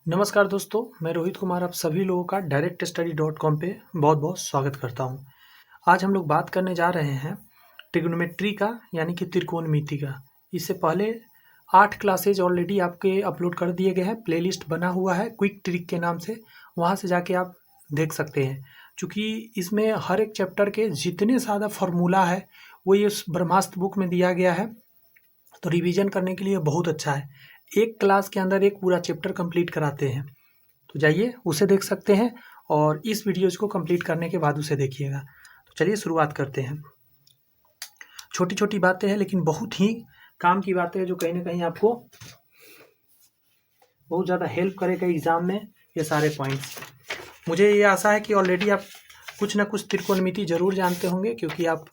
नमस्कार दोस्तों, मैं रोहित कुमार आप सभी लोगों का directstudy.com पे बहुत-बहुत स्वागत करता हूँ। आज हम लोग बात करने जा रहे हैं ट्रिग्नोमेट्री का यानी कि त्रिकोणमिति का। इससे पहले 8 क्लासेज ऑलरेडी आपके अपलोड कर दिए गए हैं, प्लेलिस्ट बना हुआ है क्विक ट्रिक के नाम से, वहाँ से जाके आप देख सकते हैं। चूँकि इसमें हर एक चैप्टर के जितने ज़्यादा फार्मूला है वो ये ब्रह्मास्त्र बुक में दिया गया है, तो रिवीजन करने के लिए बहुत अच्छा है। एक क्लास के अंदर एक पूरा चैप्टर कंप्लीट कराते हैं, तो जाइए उसे देख सकते हैं और इस वीडियोज़ को कंप्लीट करने के बाद उसे देखिएगा। तो चलिए शुरुआत करते हैं। छोटी-छोटी बातें हैं लेकिन बहुत ही काम की बातें हैं जो कहीं न कहीं आपको बहुत ज़्यादा हेल्प करेगा एग्ज़ाम में ये सारे पॉइंट्स। मुझे ये आशा है कि ऑलरेडी आप कुछ ना कुछ त्रिकोणमिति ज़रूर जानते होंगे, क्योंकि आप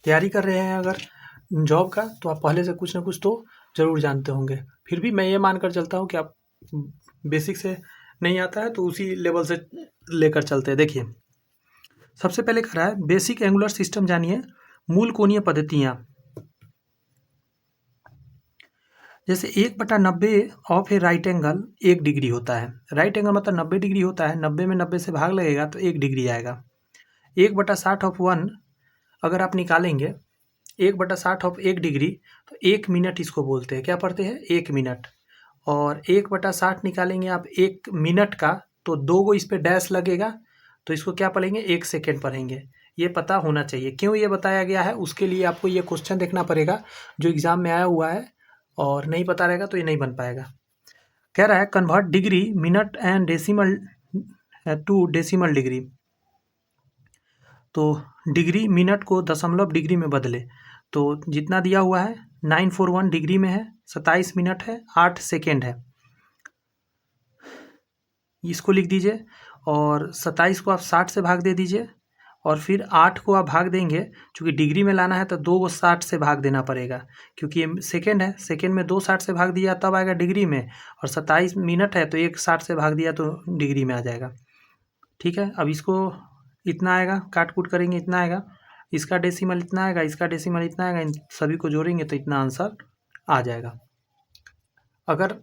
तैयारी कर रहे हैं अगर जॉब का तो आप पहले से कुछ ना कुछ तो ज़रूर जानते होंगे। फिर भी मैं ये मानकर चलता हूँ कि आप बेसिक से नहीं आता है तो उसी लेवल से लेकर चलते हैं। देखिए, सबसे पहले कह रहा है बेसिक एंगुलर सिस्टम जानिए, मूल कोणीय पद्धतियाँ। जैसे 1/90 of A right angle 1 degree होता है। राइट एंगल मतलब 90 डिग्री होता है, 90 में 90 से भाग लगेगा तो 1 डिग्री आएगा। 1/60 ऑफ 1 अगर आप निकालेंगे 1/60 ऑफ 1 डिग्री तो 1 मिनट इसको बोलते हैं। क्या पढ़ते हैं? 1 मिनट। और 1/60 निकालेंगे आप 1 मिनट का तो 2 गो इस पे डैश लगेगा, तो इसको क्या पढ़ेंगे? 1 सेकेंड पढ़ेंगे। ये पता होना चाहिए। क्यों ये बताया गया है उसके लिए आपको ये क्वेश्चन देखना पड़ेगा जो एग्ज़ाम में आया हुआ है, और नहीं पता रहेगा तो ये नहीं बन पाएगा। कह रहा है convert degree minute and decimal to decimal degree. तो डिग्री मिनट को दशमलव डिग्री में बदले, तो जितना दिया हुआ है 941 डिग्री में है, 27 मिनट है, 8 सेकेंड है, इसको लिख दीजिए। और 27 को आप 60 से भाग दे दीजिए और फिर 8 को आप भाग देंगे, चूँकि डिग्री में लाना है तो 2 को 60 से भाग देना पड़ेगा, क्योंकि ये सेकेंड है, सेकेंड में 2 60 से भाग दिया तब आएगा डिग्री में, और 27 मिनट है तो 1 60 से भाग दिया तो डिग्री में आ जाएगा। ठीक है, अब इसको इतना आएगा, काट कूट करेंगे इतना आएगा, इसका डेसिमल इतना आएगा, इसका डेसिमल इतना आएगा, इन सभी को जोड़ेंगे तो इतना आंसर आ जाएगा। अगर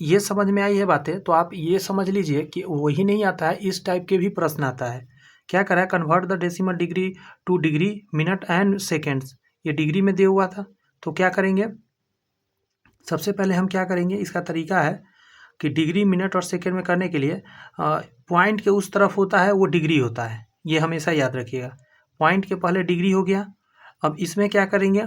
ये समझ में आई है बातें तो आप ये समझ लीजिए कि वही नहीं आता है, इस टाइप के भी प्रश्न आता है। क्या करा है? Convert the decimal degree two degree minute and seconds. ये डिग्री में दिया हुआ था, तो क्या करेंगे? सबसे पहले हम क्या करेंगे, इसका तरीका है कि डिग्री मिनट और सेकेंड में करने के लिए पॉइंट के उस तरफ होता है वो डिग्री होता है, ये हमेशा याद रखिएगा। पॉइंट के पहले डिग्री हो गया। अब इसमें क्या करेंगे,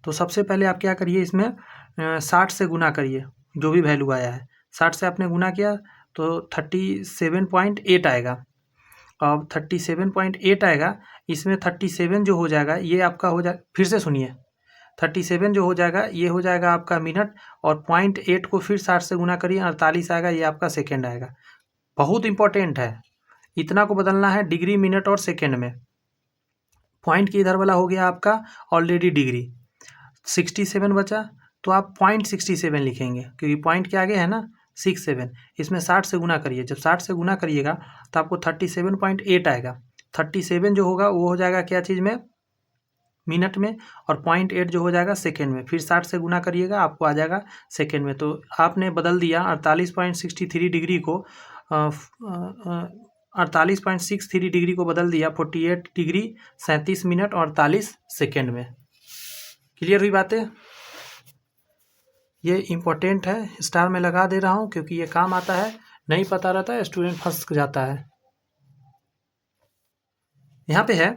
तो सबसे पहले आप क्या करिए, इसमें 60 से गुना करिए, जो भी वैल्यू आया है 60 से आपने गुना किया तो 37.8 आएगा। अब 37.8 आएगा, इसमें 37 जो हो जाएगा ये आपका हो जाए, फिर से सुनिए, 37 जो हो जाएगा ये हो जाएगा आपका मिनट, और 0.8 को फिर 60 से गुना करिए, 48 आएगा, ये आपका सेकेंड आएगा। बहुत इंपॉर्टेंट है, इतना को बदलना है डिग्री मिनट और सेकेंड में। पॉइंट की इधर वाला हो गया आपका ऑलरेडी डिग्री, 67 बचा, तो आप 0.67 लिखेंगे, क्योंकि पॉइंट के आगे है ना 67, इसमें 60 से गुना करिए, जब 60 से गुना करिएगा तो आपको 37.8 आएगा। 37 जो होगा वो हो जाएगा क्या चीज़ में? मिनट में, और 0.8 जो हो जाएगा सेकेंड में, फिर 60 से गुना करिएगा आपको आ जाएगा सेकेंड में। तो आपने बदल दिया 48.63 डिग्री को 48.63 डिग्री को बदल दिया 48 डिग्री 37 मिनट और 48 सेकेंड में। क्लियर हुई बातें? ये इम्पोर्टेंट है, स्टार में लगा दे रहा हूँ क्योंकि ये काम आता है, नहीं पता रहता है स्टूडेंट फंस जाता है। यहाँ पे है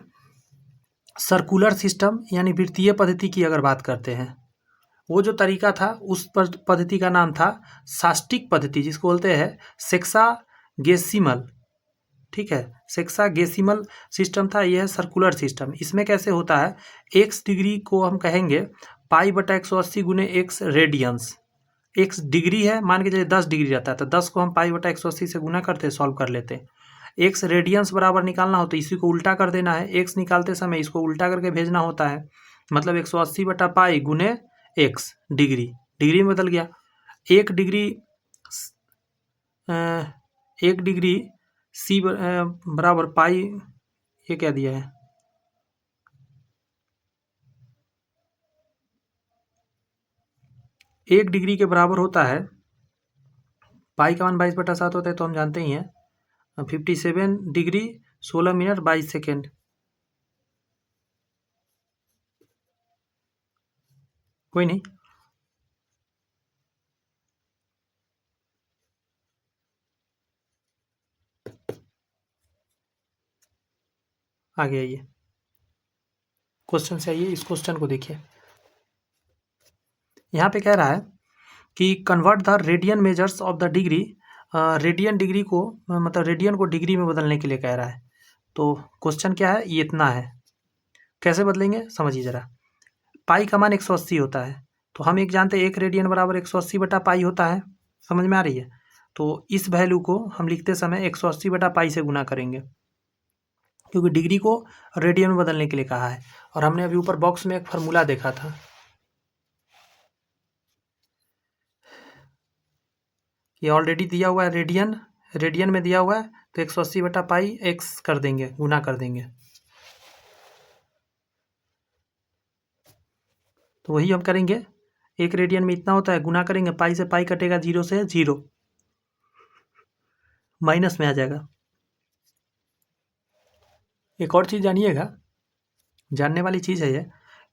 सर्कुलर सिस्टम यानी वृत्तीय पद्धति की अगर बात करते हैं, वो जो तरीका था उस पद्धति का नाम था सास्टिक पद्धति, जिसको बोलते हैं सेक्सागेसिमल। ठीक है, सेक्सागेसिमल सिस्टम था, यह है सर्कुलर सिस्टम। इसमें कैसे होता है, एक्स डिग्री को हम कहेंगे π/180 गुने एक्स रेडियंस। एक्स डिग्री है, मान के चलिए 10 डिग्री रहता है तो 10 को हम π/180 से गुना करते, सॉल्व कर लेते। एक्स रेडियंस बराबर निकालना हो तो इसी को उल्टा कर देना है, एक्स निकालते समय इसको उल्टा करके भेजना होता है, मतलब 180/π गुने एक्स डिग्री, डिग्री में बदल गया। एक डिग्री सी बराबर पाई, ये क्या दिया है, 1 डिग्री के बराबर होता है, पाई का मान 22/7 होता है, तो हम जानते ही हैं 57 डिग्री 16 मिनट 22 सेकेंड। कोई नहीं, आगे आइए, क्वेश्चन से आइए। इस क्वेश्चन को देखिए, यहाँ पे कह रहा है कि convert the radian measures of the degree, radian degree को मतलब रेडियन को डिग्री में बदलने के लिए कह रहा है। तो क्वेश्चन क्या है, ये इतना है, कैसे बदलेंगे समझिए ज़रा। पाई का मान 180 होता है, तो हम एक जानते हैं 1 रेडियन बराबर 180/पाई होता है, समझ में आ रही है। तो इस वैल्यू को हम लिखते समय 180/पाई से गुना करेंगे, क्योंकि डिग्री को रेडियन में बदलने के लिए कहा है। और हमने अभी ऊपर बॉक्स में एक फार्मूला देखा था, ये ऑलरेडी दिया हुआ है, रेडियन में दिया हुआ है, तो 180/पाई एक्स कर देंगे, गुना कर देंगे। तो वही हम करेंगे, 1 रेडियन में इतना होता है, गुना करेंगे, पाई से पाई कटेगा, 0 से 0 माइनस में आ जाएगा। एक और चीज़ जानिएगा, जानने वाली चीज़ है ये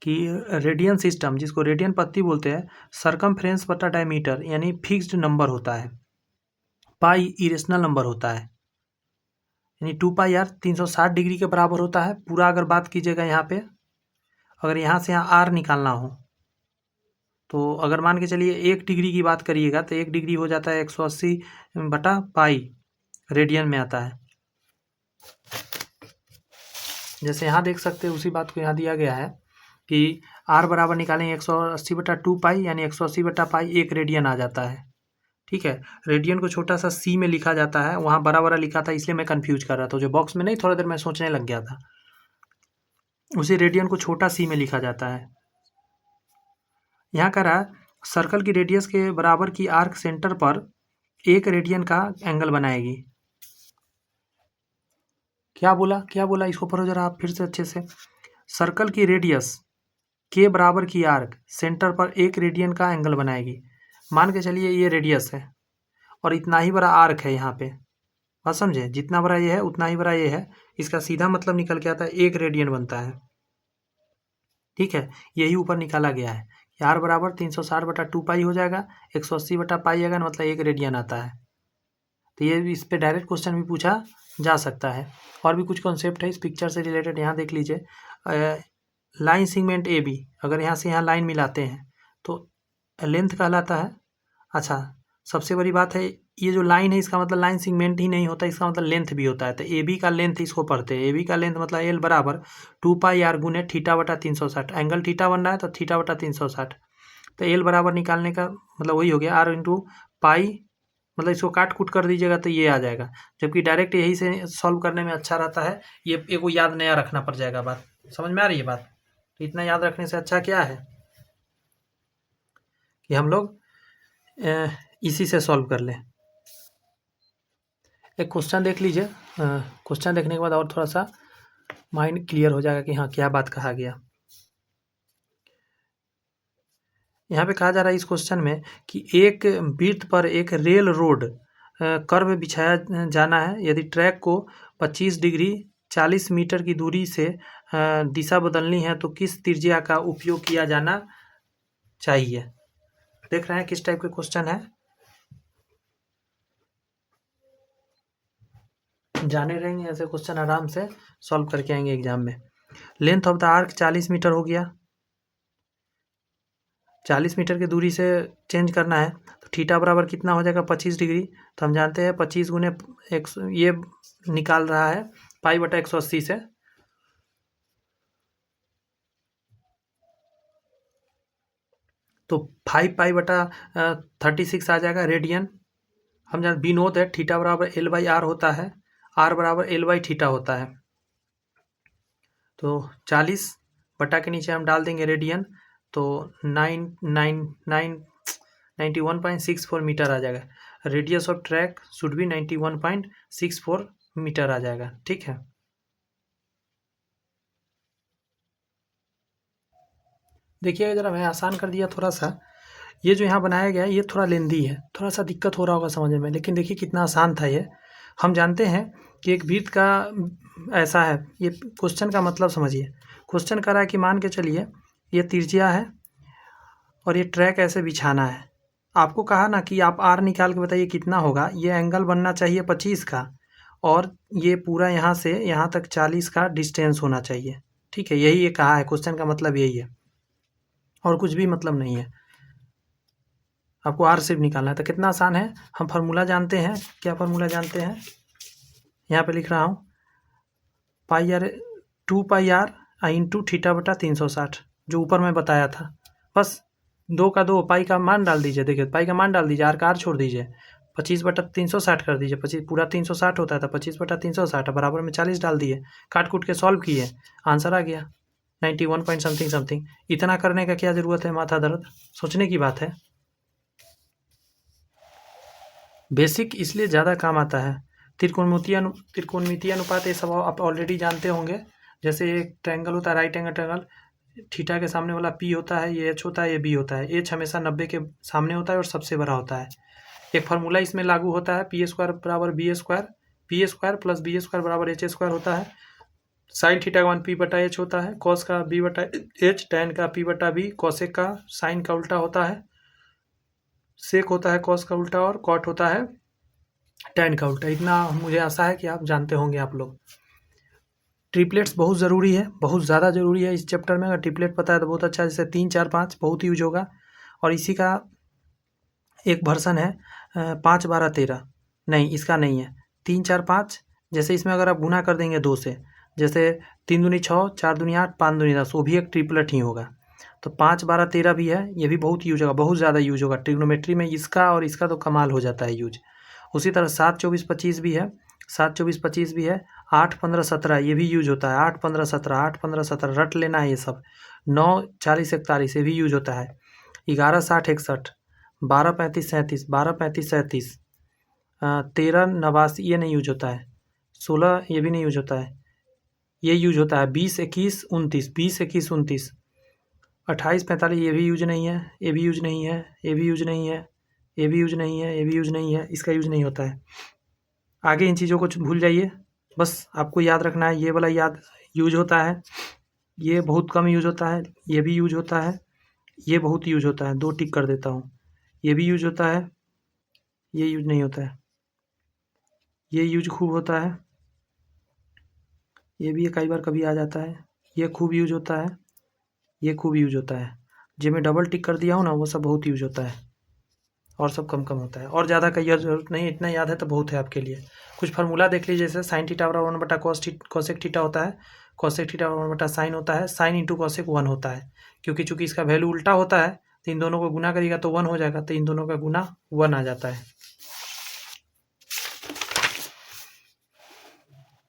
कि रेडियन सिस्टम, जिसको रेडियन पत्ती बोलते हैं, सरकमफ्रेंस बटा डायमीटर यानी फिक्स्ड नंबर होता है, पाई इरेशनल नंबर होता है, यानी 2πr 360 डिग्री के बराबर होता है पूरा। अगर बात कीजिएगा यहाँ पे, अगर यहाँ से यहाँ आर निकालना हो, तो अगर मान के चलिए 1 डिग्री की बात करिएगा, तो 1 डिग्री हो जाता है 180/पाई, रेडियन में आता है। जैसे यहाँ देख सकते हैं, उसी बात को यहाँ दिया गया है कि आर बराबर निकालेंगे 180/2π, यानी 180/पाई 1 रेडियन आ जाता है। ठीक है, रेडियन को छोटा सा सी में लिखा जाता है, वहाँ बड़ा बड़ा लिखा था, इसलिए मैं कंफ्यूज कर रहा था, जो बॉक्स में नहीं, थोड़ा देर मैं सोचने लग गया था। उसी रेडियन को छोटा सी में लिखा जाता है। यहाँ कह रहा है सर्कल की रेडियस के बराबर की आर्क सेंटर पर 1 रेडियन का एंगल बनाएगी। क्या बोला, इसको पढ़ो जरा आप फिर से अच्छे से। सर्कल की रेडियस के बराबर की आर्क सेंटर पर 1 रेडियन का एंगल बनाएगी। मान के चलिए ये रेडियस है और इतना ही बड़ा आर्क है यहाँ पे, बात समझे, जितना बड़ा ये है उतना ही बड़ा ये है। इसका सीधा मतलब निकल के आता है 1 रेडियन बनता है। ठीक है, यही ऊपर निकाला गया है, आर बराबर 360/2π हो जाएगा, 180/पाई आएगा, मतलब 1 रेडियन आता है। तो ये इस पे डायरेक्ट क्वेश्चन भी पूछा जा सकता है। और भी कुछ कॉन्सेप्ट है इस पिक्चर से रिलेटेड, यहाँ देख लीजिए। लाइन सेगमेंट ए बी, अगर यहाँ से यहाँ लाइन मिलाते हैं तो लेंथ कहलाता है। अच्छा, सबसे बड़ी बात है, ये जो लाइन है इसका मतलब लाइन सेगमेंट ही नहीं होता, इसका मतलब लेंथ भी होता है। तो ए बी का लेंथ इसको पढ़ते हैं, ए बी का लेंथ मतलब एल बराबर 2πr गुने θ/360, एंगल थीटा बन रहा है तो θ/360। तो एल बराबर निकालने का मतलब वही हो गया आर इंटू पाई, मतलब इसको काट कूट कर दीजिएगा तो ये आ जाएगा, जबकि डायरेक्ट यही से सॉल्व करने में अच्छा रहता है। ये एक याद नया रखना पड़ जाएगा, बात समझ में आ रही है बात। तो इतना याद रखने से अच्छा क्या है कि हम लोग इसी से सॉल्व कर लें। एक क्वेश्चन देख लीजिए, क्वेश्चन देखने के बाद और थोड़ा सा माइंड क्लियर हो जाएगा कि हाँ क्या बात कहा गया। यहाँ पे कहा जा रहा है इस क्वेश्चन में कि एक वृत्त पर एक रेल रोड कर्व बिछाया जाना है, यदि ट्रैक को 25 डिग्री 40 मीटर की दूरी से दिशा बदलनी है तो किस त्रिज्या का उपयोग किया जाना चाहिए। देख रहे हैं किस टाइप के क्वेश्चन है, जाने रहेंगे ऐसे क्वेश्चन, आराम से सॉल्व करके आएंगे एग्जाम में। Length of the arc 40 metre हो गया, 40 मीटर की दूरी से चेंज करना है तो थीटा बराबर कितना हो जाएगा 25 डिग्री। तो हम जानते हैं 25 गुने ये निकाल रहा है π/180 से, तो 5π/36 आ जाएगा रेडियन। हम जान विनोद है, थीटा बराबर L/r होता है, r बराबर L/थीटा होता है। तो 40 बटा के नीचे हम डाल देंगे रेडियन, तो 91.64 मीटर आ जाएगा। Radius of track should be 91.64 metre आ जाएगा। ठीक है, देखिए ज़रा मैं आसान कर दिया थोड़ा सा, ये जो यहाँ बनाया गया है ये थोड़ा लेंदी है, थोड़ा सा दिक्कत हो रहा होगा समझने में, लेकिन देखिए कितना आसान था ये। हम जानते हैं कि एक वृत्त का ऐसा है, ये क्वेश्चन का मतलब समझिए। क्वेश्चन कर रहा है कि मान के चलिए ये त्रिज्या है और ये ट्रैक ऐसे बिछाना है। आपको कहा ना कि आप आर निकाल के बताइए कितना होगा। ये एंगल बनना चाहिए 25 का और ये पूरा यहाँ से यहाँ तक 40 का डिस्टेंस होना चाहिए। ठीक है, यही ये कहा है, क्वेश्चन का मतलब यही है और कुछ भी मतलब नहीं है। आपको आर सिर्फ निकालना है। तो कितना आसान है, हम फार्मूला जानते हैं। क्या फार्मूला जानते हैं, यहाँ पे लिख रहा हूँ, pi r 2 pi r into theta बटा 360 जो ऊपर मैं बताया था। बस 2 का 2 पाई का मान डाल दीजिए। देखिए पाई का मान डाल दीजिए, आर का आर छोड़ दीजिए, 25 बटा 360 कर दीजिए। 25 पूरा 360 होता है, तो 25 बटा 360 बराबर में 40 डाल दिए, काट कूट के सॉल्व किए, आंसर आ गया 91 पॉइंट समथिंग समथिंग। इतना करने का क्या ज़रूरत है, माथा दर्द, सोचने की बात है। बेसिक इसलिए ज़्यादा काम आता है। त्रिकोणमितीय अनुपात ये सब आप ऑलरेडी जानते होंगे। जैसे एक ट्रायंगल होता है, राइट एंगल ट्रायंगल, थीटा के सामने वाला पी होता है, ये एच होता है, ये बी होता है। एच हमेशा 90 के सामने होता है और सबसे बड़ा होता है। एक फार्मूला इसमें लागू होता है, पी स्क्वायर बराबर B square, P square plus B square बराबर एच स्क्वायर होता है। साइन थीटा का वन पी बटा एच होता है, कॉस का बी बटा एच, टैन का पी बटा बी, कॉसेक का साइन का उल्टा होता है, सेक होता है कॉस का उल्टा और कॉट होता है टैन का उल्टा। इतना मुझे आशा है कि आप जानते होंगे आप लोग। ट्रिपलेट्स बहुत ज़रूरी है, बहुत ज़्यादा ज़रूरी है इस चैप्टर में। अगर ट्रिपलेट पता है तो बहुत अच्छा, जैसे 3 4 5 बहुत यूज होगा। और इसी का एक वर्सन है 5 12 13, नहीं इसका नहीं है, 3 4 5। जैसे इसमें अगर आप गुना कर देंगे 2 से, जैसे 3 दूनी 6, 4 दूनी 8, 5 दूनी 10, वो भी एक ट्रिपलेट ही होगा। तो 5 12 13 भी है, ये भी बहुत यूज होगा, बहुत ज़्यादा यूज होगा ट्रिग्नोमेट्री में। इसका और इसका तो कमाल हो जाता है यूज। उसी तरह 7 24 25 भी है, 7 24 25 भी है, 8 15 17 ये भी यूज होता है, 8 15 17, 8 15 17 रट लेना है ये सब। 9 40 41 ये भी यूज होता है, 11 60 61, 12 35 37, 12 35 37, 13 89 ये नहीं यूज होता है, 16 ये भी नहीं यूज होता है, ये यूज होता है 20 21 29, 20 21 29, 28 45 ये भी यूज नहीं है, ये भी यूज नहीं है, ये भी यूज नहीं है, ये भी यूज नहीं है, ये भी यूज नहीं है, इसका यूज नहीं होता है। आगे इन चीज़ों को भूल जाइए, बस आपको याद रखना है ये वाला याद यूज होता है, ये बहुत कम यूज होता है, ये भी यूज होता है, ये बहुत यूज होता है, 2 टिक कर देता हूँ। ये भी यूज होता है, ये यूज नहीं होता है, ये यूज खूब होता है, ये भी कई बार कभी आ जाता है, ये खूब यूज होता है, ये खूब यूज होता है। जो मैं डबल टिक कर दिया हूँ ना वो सब बहुत यूज होता है और सब कम कम होता है। और ज़्यादा का यह जरूरत नहीं, इतना याद है तो बहुत है आपके लिए। कुछ फार्मूला देख लीजिए, जैसे साइन थीटा बराबर 1 बटा कॉसेक थीटा होता है, कॉसेक थीटा 1 बटा साइन होता है, साइन इंटू कॉसेक 1 होता है। क्योंकि चूंकि इसका वैल्यू उल्टा होता है तो इन दोनों को गुना करिएगा तो 1 हो जाएगा, तो इन दोनों का गुना 1 आ जाता है।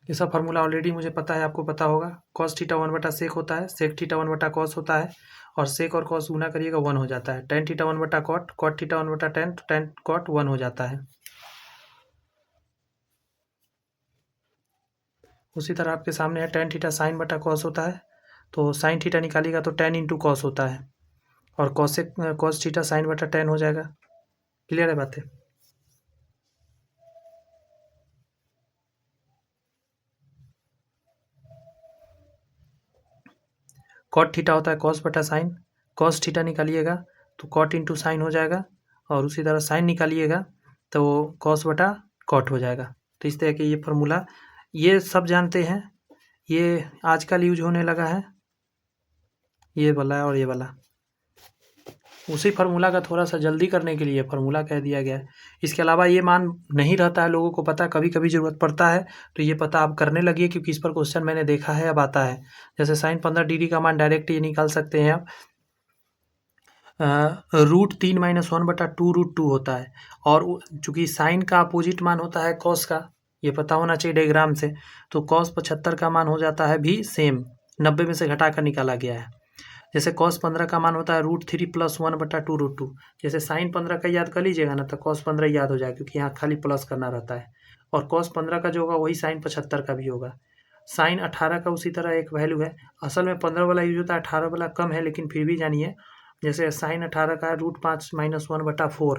ये सब फार्मूला ऑलरेडी मुझे पता है, आपको पता होगा। कॉस थीटा 1 बटा सेक होता है, सेक थीटा 1 बटा कॉस होता है, और सेक और कॉस गुना करिएगा 1 हो जाता है। टेन थीटा 1 बटा कॉट, कॉट थीटा 1 बटा टेन, तो टेन कॉट 1 हो जाता है। उसी तरह आपके सामने है टेन थीटा साइन बटा कॉस होता है, तो साइन थीटा निकालिएगा तो टेन इंटू कॉस होता है, और कॉसेक कॉस थीटा साइन बटा टेन हो जाएगा। क्लियर है बातें? कॉट थीटा होता है कॉस बटा साइन, कॉस थीटा निकालिएगा तो कॉट इंटू साइन हो जाएगा, और उसी तरह साइन निकालिएगा तो कॉस बटा कॉट हो जाएगा। तो इस तरह के ये फार्मूला ये सब जानते हैं, ये आजकल यूज होने लगा है, ये वाला और ये वाला। उसी फार्मूला का थोड़ा सा जल्दी करने के लिए फार्मूला कह दिया गया है। इसके अलावा ये मान नहीं रहता है लोगों को पता, कभी कभी ज़रूरत पड़ता है तो ये पता आप करने लगिए, क्योंकि इस पर क्वेश्चन मैंने देखा है, अब आता है। जैसे साइन 15 डिग्री का मान डायरेक्ट ये निकाल सकते हैं आप, रूट 3 माइनस 1 बटा 2 रूट 2 होता है, और चूंकि साइन का अपोजिट मान होता है कॉस का, ये पता होना चाहिए डायग्राम से, तो कॉस 75 का मान हो जाता है भी सेम, 90 में से घटा कर निकाला गया है। जैसे कॉस 15 का मान होता है रूट 3 प्लस 1 बटा 2 रूट 2। जैसे साइन 15 का याद कर लीजिएगा ना तो कॉस 15 याद हो जाएगा, क्योंकि यहाँ खाली प्लस करना रहता है। और कॉस 15 का जो होगा वही साइन 75 का भी होगा। साइन 18 का उसी तरह एक वैल्यू है, असल में 15 वाला यूज होता है, 18 वाला कम है, लेकिन फिर भी जानिए जैसे साइन 18 का √5 - 1/4,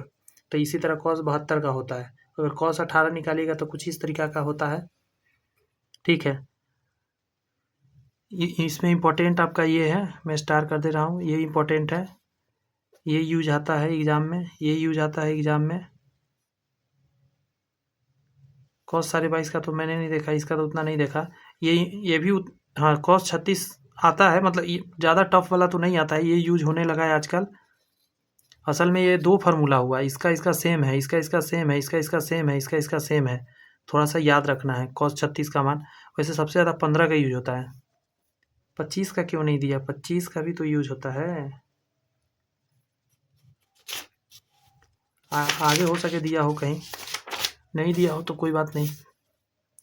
तो इसी तरह कॉस 72 का होता है। अगर कॉस 18 निकालिएगा तो कुछ इस तरीका का होता है। ठीक है, इसमें इम्पोर्टेंट आपका ये है, मैं स्टार कर दे रहा हूँ, ये इम्पोर्टेंट है, ये यूज आता है एग्जाम में, ये यूज आता है एग्जाम में। कॉस 22.5 का तो मैंने नहीं देखा, इसका तो उतना नहीं देखा। ये भी हाँ, कॉस 36 आता है, मतलब ये ज़्यादा टफ वाला तो नहीं आता है, ये यूज होने लगा है आजकल। असल में ये 2 फार्मूला हुआ, इसका सेम है, इसका सेम है, इसका सेम है, इसका सेम है। थोड़ा सा याद रखना है कॉस 36 का मान। वैसे सबसे ज़्यादा 15 का यूज होता है। 25 का क्यों नहीं दिया? 25 का भी तो यूज होता है। आगे हो सके दिया हो, कहीं नहीं दिया हो तो कोई बात नहीं।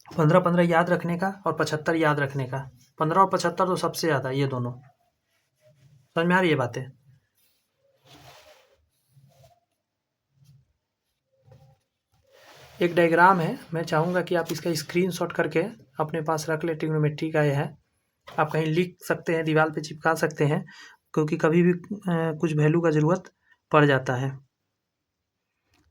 15 याद रखने का और 75 याद रखने का। 15 और 75 तो सबसे ज़्यादा, ये दोनों। समझ में आ रही है बातें? एक डायग्राम है, मैं चाहूँगा कि आप इसका स्क्रीनशॉट करके अपने पास रख ले। ट्रिग्नोमेट्री का ये है, आप कहीं लिख सकते हैं, दीवार पे चिपका सकते हैं, क्योंकि कभी भी कुछ वैल्यू का ज़रूरत पड़ जाता है।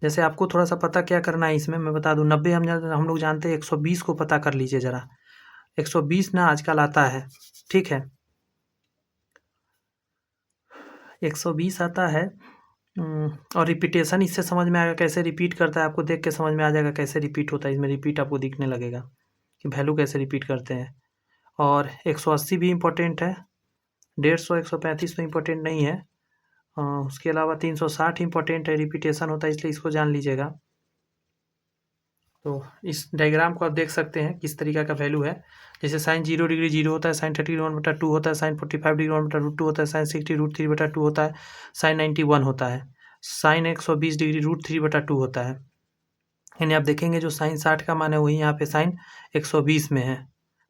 जैसे आपको थोड़ा सा पता क्या करना है इसमें, मैं बता दूं। 90 हम लोग जानते हैं, 120 को पता कर लीजिए ज़रा। 120 ना आजकल आता है, ठीक है, 120 आता है। और रिपीटेशन इससे समझ में आएगा, कैसे रिपीट करता है, आपको देख के समझ में आ जाएगा कैसे रिपीट होता है। इसमें रिपीट आपको दिखने लगेगा कि वैल्यू कैसे रिपीट करते हैं। और 180 भी इम्पोर्टेंट है। 150, 135 तो इम्पोर्टेंट नहीं है। उसके अलावा 360 इम्पोर्टेंट है, रिपीटेशन होता है, इसलिए इसको जान लीजिएगा। तो इस डायग्राम को आप देख सकते हैं किस तरीका का वैल्यू है। जैसे साइन 0 डिग्री 0 होता है, साइन 30 1/2 होता है, साइन 45 डिग्री 1/√2 होता है, साइन 60 √3/2 होता है, साइन 91 होता है, साइन 120 डिग्री √3/2 होता है। यानी आप देखेंगे जो साइन 60 का मान है वही यहाँ पे साइन 120 में है,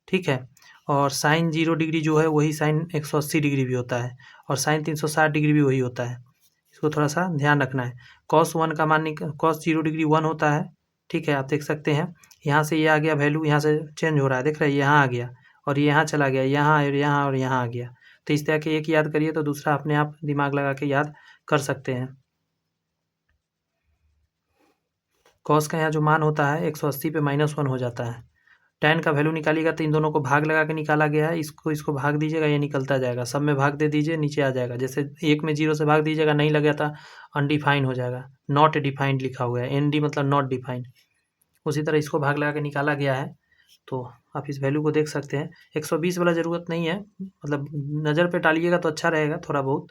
ठीक है। और साइन 0 डिग्री जो है वही साइन 180 डिग्री भी होता है, और साइन 360 डिग्री भी वही होता है। इसको थोड़ा सा ध्यान रखना है। कॉस 1 का मान कॉस 0 डिग्री 1 होता है, ठीक है। आप देख सकते हैं यहाँ से ये आ गया वैल्यू, यहाँ से चेंज हो रहा है, देख रहे हैं, यहाँ आ गया और यहाँ चला गया, यहाँ और यहाँ और यहाँ आ गया। तो इस तरह के एक याद करिए तो दूसरा अपने आप दिमाग लगा के याद कर सकते हैं। कॉस का यहाँ जो मान होता है 180 पे -1 हो जाता है। tan का वैल्यू निकालिएगा तो इन दोनों को भाग लगा के निकाला गया है। इसको भाग दीजिएगा, ये निकलता जाएगा। सब में भाग दे दीजिए, नीचे आ जाएगा। जैसे एक में 0 से भाग दीजिएगा, नहीं लगा था, अनडिफाइंड हो जाएगा। नॉट डिफाइंड लिखा हुआ है, ND मतलब नॉट डिफाइंड। उसी तरह इसको भाग लगा के निकाला गया है। तो आप इस वैल्यू को देख सकते हैं। 120 वाला ज़रूरत नहीं है, मतलब नज़र पे डालिएगा तो अच्छा रहेगा थोड़ा बहुत।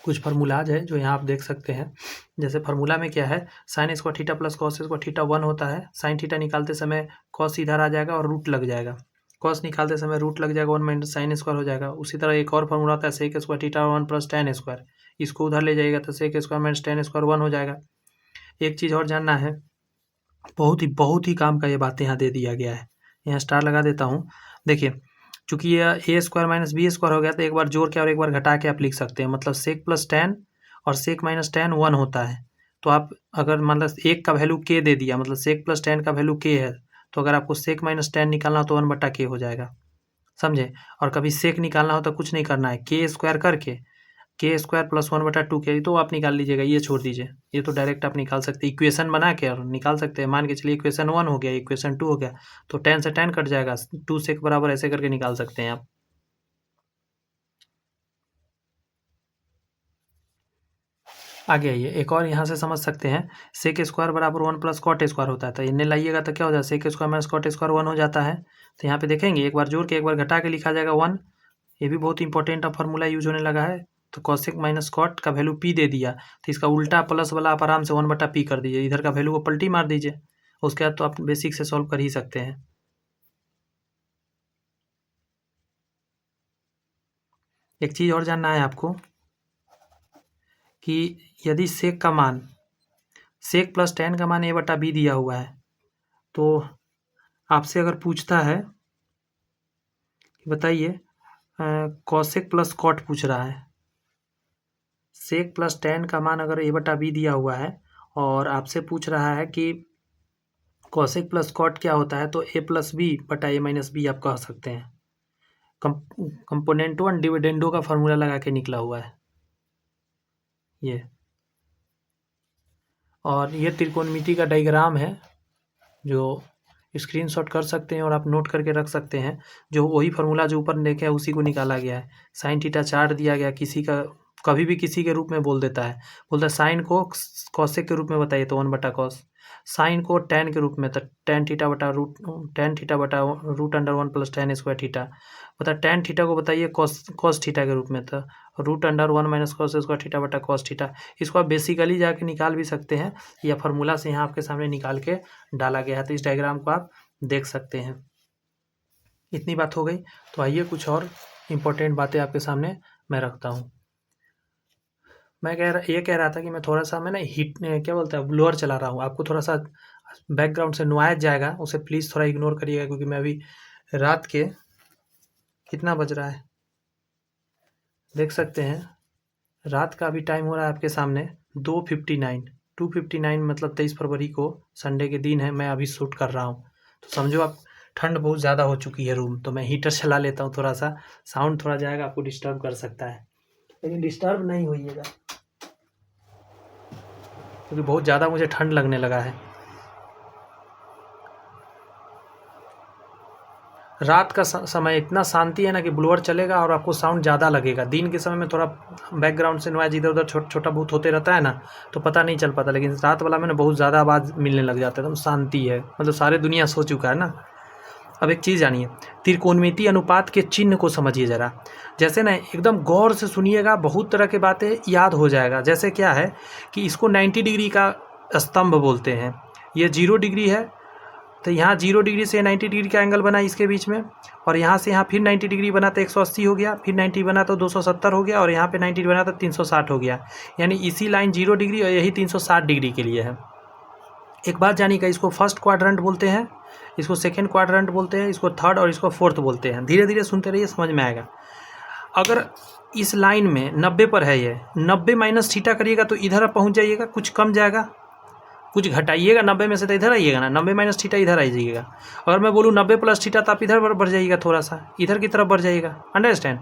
कुछ फार्मूलाज है जो यहाँ आप देख सकते हैं। जैसे फार्मूला में क्या है, sign square theta plus cos square theta 1 होता है। साइन थीटा निकालते समय कॉस इधर आ जाएगा और रूट लग जाएगा। कॉस निकालते समय रूट लग जाएगा, 1 माइनस साइन स्क्वायर हो जाएगा। उसी तरह एक और फार्मूला होता है, sec square theta 1 plus tan square. इसको उधर ले जाइएगा तो sec square minus tan square 1 हो जाएगा। एक चीज़ और जानना है, बहुत ही काम का ये बात यहाँ दे दिया गया है। यहाँ स्टार लगा देता हूँ। देखिए, चूँकि ये a square minus B square हो गया, तो एक बार जोड़ के और एक बार घटा के आप लिख सकते हैं। मतलब सेक प्लस tan और सेक माइनस tan 1 होता है। तो आप अगर मतलब एक का वैल्यू k दे दिया, मतलब सेक प्लस tan का वैल्यू k है, तो अगर आपको सेक माइनस tan निकालना हो तो 1/k हो जाएगा, समझे। और कभी सेक निकालना हो तो कुछ नहीं करना है, k स्क्वायर करके k स्क्वायर प्लस 1/2 k तो आप निकाल लीजिएगा। ये छोड़ दीजिए, ये तो डायरेक्ट आप निकाल सकते हैं, इक्वेशन बना के और निकाल सकते हैं। मान के चलिए इक्वेशन 1 हो गया, इक्वेशन 2 हो गया, तो tan से tan कट जाएगा, 2 सेक बराबर ऐसे करके निकाल सकते हैं आप। आगे आइए, एक और यहाँ से समझ सकते हैं। सेक स्क्वायर बराबर 1 प्लस कॉट स्क्वायर होता है, तो इन्हें लाइएगा तो क्या हो जाएगा, sec square minus cot square 1 हो जाता है। तो यहाँ पे देखेंगे एक बार जोड़ के एक बार घटा के लिखा जाएगा 1। ये भी बहुत इंपॉर्टेंट अब फार्मूला यूज होने लगा है। तो कॉसेक माइनस कॉट का वैल्यू p दे दिया, तो इसका उल्टा प्लस वाला आप आराम से 1/p कर दीजिए, इधर का वैल्यू को पलटी मार दीजिए। उसके बाद तो आप बेसिक से सॉल्व कर ही सकते हैं। एक चीज़ और जानना है आपको कि यदि सेक का मान, सेक प्लस tan का मान a/b दिया हुआ है, तो आपसे अगर पूछता है कि बताइए कॉसेक प्लस कॉट पूछ रहा है, सेक प्लस tan का मान अगर a/b दिया हुआ है और आपसे पूछ रहा है कि कॉसेक प्लस कॉट क्या होता है, तो ए प्लस बी बटा ए माइनस बी आप कह सकते हैं। कंपोनेंटो एंड डिविडेंडो का फार्मूला लगा के निकला हुआ है ये। और ये त्रिकोणमिति का डायग्राम है जो स्क्रीनशॉट कर सकते हैं और आप नोट करके रख सकते हैं। जो वही फार्मूला जो ऊपर देखे है उसी को निकाला गया है। साइन थीटा चार्ट दिया गया, किसी का कभी भी किसी के रूप में बोल देता है, बोलता है साइन को कॉसेक के रूप में बताइए तो 1/cos, साइन को tan के रूप में तो tan थीटा बटा root under 1 + tan square theta, बता tan थीटा को बताइए cos थीटा के रूप में तो root under 1 - cos square theta बटा cos थीटा। इसको आप बेसिकली जाके निकाल भी सकते हैं या फार्मूला से यहाँ आपके सामने निकाल के डाला गया है, तो इस डायग्राम को आप देख सकते हैं। इतनी बात हो गई, तो आइए कुछ और इम्पोर्टेंट बातें आपके सामने मैं रखता हूँ। मैं ये कह रहा था कि मैं थोड़ा सा मैं ना क्या बोलते हैं ब्लोअर चला रहा हूँ, आपको थोड़ा सा बैकग्राउंड से नॉइज जाएगा, उसे प्लीज़ थोड़ा इग्नोर करिएगा, क्योंकि मैं अभी रात के कितना बज रहा है देख सकते हैं, रात का अभी टाइम हो रहा है आपके सामने 2:59 मतलब 23 फरवरी को संडे के दिन है। मैं अभी शूट कर रहा हूँ, तो समझो आप ठंड बहुत ज़्यादा हो चुकी है रूम, तो मैं हीटर चला लेता हूँ, थोड़ा सा साउंड थोड़ा जाएगा, आपको डिस्टर्ब कर सकता है, लेकिन डिस्टर्ब नहीं होइएगा क्योंकि बहुत ज़्यादा मुझे ठंड लगने लगा है। रात का समय इतना शांति है ना कि ब्लोअर चलेगा और आपको साउंड ज़्यादा लगेगा। दिन के समय में थोड़ा बैकग्राउंड से नॉइज इधर उधर छोटा बहुत होते रहता है ना, तो पता नहीं चल पाता, लेकिन रात वाला में ना बहुत ज़्यादा आवाज़ मिलने लग जाता है, एकदम शांति है, मतलब सारे दुनिया सो चुका है ना। अब एक चीज़ जानिए, त्रिकोणमिति अनुपात के चिन्ह को समझिए ज़रा। जैसे ना एकदम गौर से सुनिएगा, बहुत तरह की बातें याद हो जाएगा। जैसे क्या है कि इसको 90 डिग्री का स्तंभ बोलते हैं, ये 0 डिग्री है, तो यहाँ 0 डिग्री से 90 डिग्री का एंगल बना इसके बीच में, और यहाँ से यहाँ फिर 90 डिग्री बना तो 180 हो गया, फिर 90 बना तो 270 हो गया, और यहाँ पे 90 बना तो 360 हो गया। यानी इसी लाइन 0 डिग्री और यही 360 डिग्री के लिए है। एक बात जानिएगा, इसको फर्स्ट क्वाड्रेंट बोलते हैं, इसको सेकेंड क्वाड्रेंट बोलते हैं, इसको थर्ड और इसको फोर्थ बोलते हैं। धीरे धीरे सुनते रहिए, समझ में आएगा। अगर इस लाइन में 90 पर है, ये 90 माइनस थीटा करिएगा तो इधर पहुँच जाइएगा, कुछ कम जाएगा, कुछ घटाइएगा 90 में से तो इधर आइएगा ना, 90 माइनस थीटा इधर आ जाइएगा। अगर मैं बोलूँ 90 प्लस थीटा तो आप इधर बढ़ जाइएगा, थोड़ा सा इधर की तरफ बढ़ जाइएगा, अंडरस्टैंड।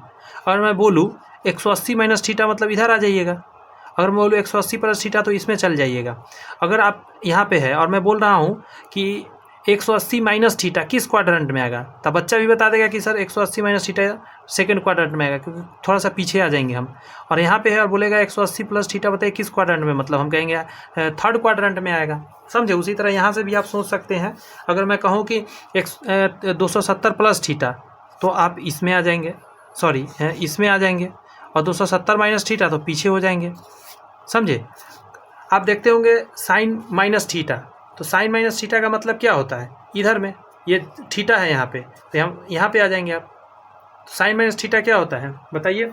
अगर मैं बोलूँ 180 माइनस थीटा मतलब इधर आ जाइएगा। अगर मैं बोलूँ 180 प्लस थीटा तो इसमें चल जाइएगा। अगर आप यहाँ पे है और मैं बोल रहा हूँ कि 180 माइनस थीटा किस क्वाड्रेंट में आएगा, तब बच्चा भी बता देगा कि sir 180 minus theta second quadrant में आएगा, क्योंकि थोड़ा सा पीछे आ जाएंगे हम। और यहाँ पे है और बोलेगा 180 प्लस थीटा बताइए किस क्वाड्रेंट में, मतलब हम कहेंगे थर्ड क्वाड्रेंट में आएगा, समझे। उसी तरह यहाँ से भी आप सोच सकते हैं। अगर मैं कहूँ कि 270 प्लस थीटा तो आप इसमें आ जाएंगे, सॉरी इसमें आ जाएंगे, और 270 माइनस थीटा तो पीछे हो जाएंगे, समझे। आप देखते होंगे साइन माइनस थीटा, तो साइन माइनस थीटा का मतलब क्या होता है, इधर में ये थीटा है यहाँ पे, तो हम यहाँ पे आ जाएंगे आप। तो साइन माइनस थीटा क्या होता है बताइए।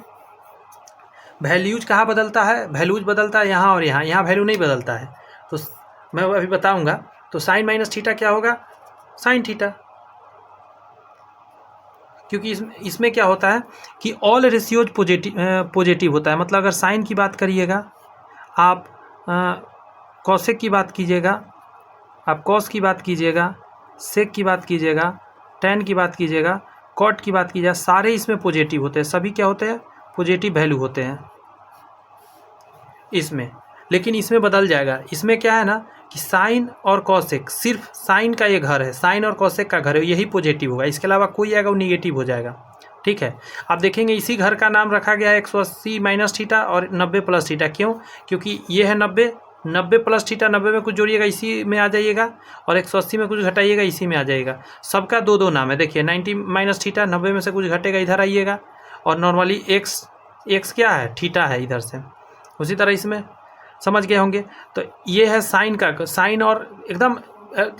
वैल्यूज कहाँ बदलता है, वैल्यूज बदलता है यहाँ और यहाँ, यहाँ वैल्यू नहीं बदलता है, तो मैं अभी बताऊँगा। तो साइन माइनस थीटा क्या होगा, साइन थीटा, क्योंकि इसमें क्या होता है कि ऑल रेशियोज पॉजिटिव होता है। मतलब अगर साइन की बात करिएगा आप, कॉसेक की बात कीजिएगा आप, कॉस की बात कीजिएगा, सेक की बात कीजिएगा, टैन की बात कीजिएगा, कॉट की बात कीजिएगा, सारे इसमें पॉजिटिव होते हैं, सभी क्या होते हैं, पॉजिटिव वैल्यू होते हैं इसमें। लेकिन इसमें बदल जाएगा, इसमें क्या है ना कि साइन और कॉसेक, सिर्फ साइन का ये घर है, साइन और कॉसेक का घर है, यही पॉजिटिव होगा, इसके अलावा कोई आएगा वो निगेटिव हो जाएगा, ठीक है। आप देखेंगे इसी घर का नाम रखा गया है 180 माइनस थीटा और 90 प्लस थीटा। क्यों, क्योंकि ये है 90 प्लस थीटा, 90 में कुछ जोड़िएगा इसी में आ जाइएगा, और 180 में कुछ घटाइएगा इसी में आ जाएगा। सबका दो दो नाम है, देखिए 90 माइनस थीटा, 90 में से कुछ घटेगा इधर आइएगा, और नॉर्मली एक्स क्या है, थीटा है इधर से। उसी तरह इसमें समझ गए होंगे। तो ये है साइन का, साइन और एकदम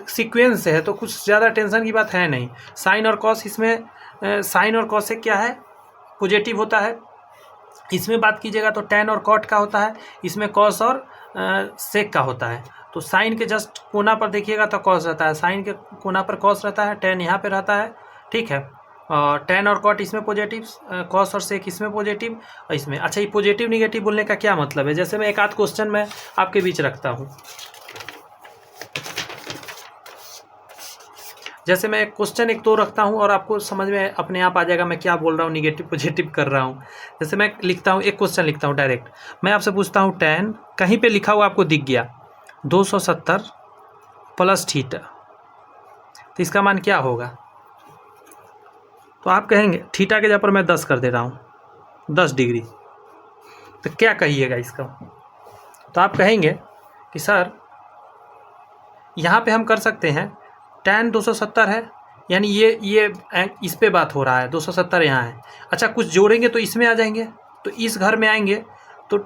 सीक्वेंस से है, तो कुछ ज़्यादा टेंशन की बात है नहीं। साइन और कॉस, इसमें साइन और कॉस से क्या है, पॉजिटिव होता है। इसमें बात कीजिएगा तो टैन और कॉट का होता है, इसमें कॉस और सेक का होता है। तो साइन के जस्ट कोना पर देखिएगा तो कॉस रहता है, साइन के कोना पर कॉस रहता है, टैन यहाँ पे रहता है, ठीक है। और टैन और कॉट इसमें पॉजिटिव, कॉस और सेक इसमें पॉजिटिव, और इसमें। अच्छा, ये पॉजिटिव निगेटिव बोलने का क्या मतलब है, जैसे मैं एक आध क्वेश्चन में आपके बीच रखता हूँ। जैसे मैं क्वेश्चन एक तो रखता हूँ और आपको समझ में अपने आप आ जाएगा मैं क्या बोल रहा हूँ, निगेटिव पॉजिटिव कर रहा हूँ। जैसे मैं लिखता हूँ, एक क्वेश्चन लिखता हूँ डायरेक्ट, मैं आपसे पूछता हूँ tan, कहीं पे लिखा हुआ आपको दिख गया 270 प्लस थीटा, तो इसका मान क्या होगा? तो आप कहेंगे थीटा के जगह पर मैं 10 कर दे रहा हूँ, 10 डिग्री, तो क्या कहिएगा इसका? तो आप कहेंगे कि सर यहाँ पे हम कर सकते हैं tan 270 है, यानी ये इस पे बात हो रहा है, 270 यहाँ है। अच्छा, कुछ जोड़ेंगे तो इसमें आ जाएंगे, तो इस घर में आएंगे तो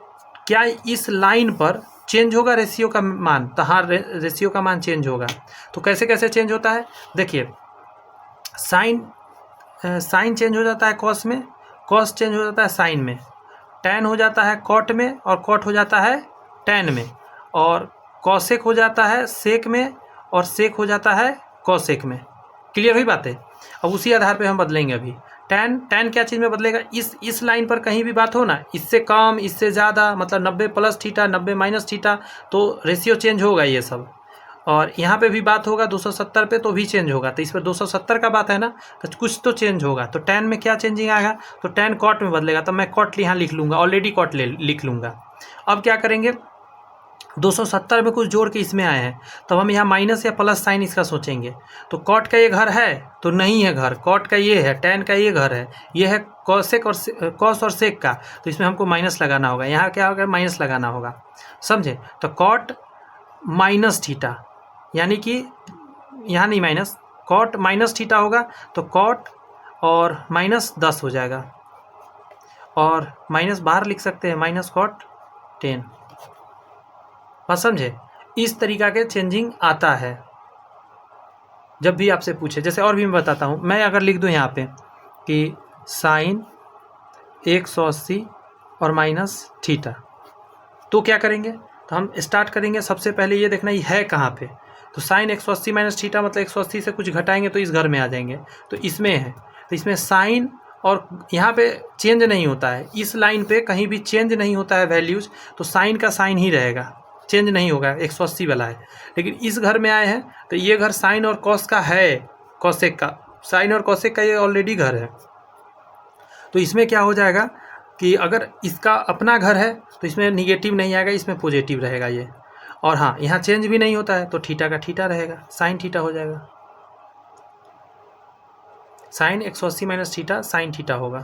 क्या इस लाइन पर चेंज होगा रेशियो का मान? तो हाँ, रेशियो का मान चेंज होगा। तो कैसे कैसे चेंज होता है? देखिए, साइन चेंज हो जाता है कॉस में, कॉस चेंज हो जाता है साइन में, टैन हो जाता है कॉट में, और कॉट हो जाता है टैन में, और कॉसेक हो जाता है सेक में, और सेक हो जाता है कॉसेक में। क्लियर हुई बात है? अब उसी आधार पे हम बदलेंगे अभी। टैन क्या चीज़ में बदलेगा? इस लाइन पर कहीं भी बात हो ना, इससे कम इससे ज़्यादा, मतलब 90 प्लस थीटा 90 माइनस थीटा, तो रेशियो चेंज होगा ये सब। और यहाँ पे भी बात होगा 270 पे तो भी चेंज होगा, तो इस पर 270 का बात है ना, तो कुछ तो चेंज होगा। तो टैन में क्या चेंजिंग आएगा? तो टैन कॉट में बदलेगा, तो मैं कॉट यहाँ लिख लूँगा, ऑलरेडी कॉट लिख लूँगा। अब क्या करेंगे, 270 में कुछ जोड़ के इसमें आए हैं, तो हम यहाँ माइनस या प्लस साइन इसका सोचेंगे। तो कॉट का ये घर है तो नहीं है घर, कॉट का ये है, टैन का ये घर है, ये है कॉसेक और कॉस और सेक का, तो इसमें हमको माइनस लगाना होगा। यहाँ क्या होगा? माइनस लगाना होगा, समझे? तो कॉट माइनस थीटा, यानी कि यहाँ नहीं माइनस, कॉट माइनस थीटा होगा, तो कॉट और माइनस 10 हो जाएगा, और माइनस बाहर लिख सकते हैं, माइनस कॉट 10। बात समझे? इस तरीका के चेंजिंग आता है जब भी आपसे पूछे। जैसे और भी मैं बताता हूँ, मैं अगर लिख दूँ यहाँ पे कि साइन 180 और माइनस थीटा, तो क्या करेंगे? तो हम स्टार्ट करेंगे, सबसे पहले ये देखना ये है कहाँ पे। तो साइन 180 माइनस थीटा मतलब 180 से कुछ घटाएंगे तो इस घर में आ जाएंगे, तो इसमें है, तो इसमें साइन, और यहाँ पे चेंज नहीं होता है, इस लाइन पे कहीं भी चेंज नहीं होता है वैल्यूज़, तो साइन का साइन ही रहेगा, चेंज नहीं होगा, 180 वाला है। लेकिन इस घर में आए हैं तो ये घर साइन और कॉस का है, कॉसेक का, साइन और कॉसेक का ये ऑलरेडी घर है। तो इसमें क्या हो जाएगा कि अगर इसका अपना घर है तो इसमें निगेटिव नहीं आएगा, इसमें पॉजिटिव रहेगा ये। और हाँ, यहाँ चेंज भी नहीं होता है तो थीटा का थीटा रहेगा, साइन थीटा हो जाएगा, sine 180 minus theta sine theta होगा।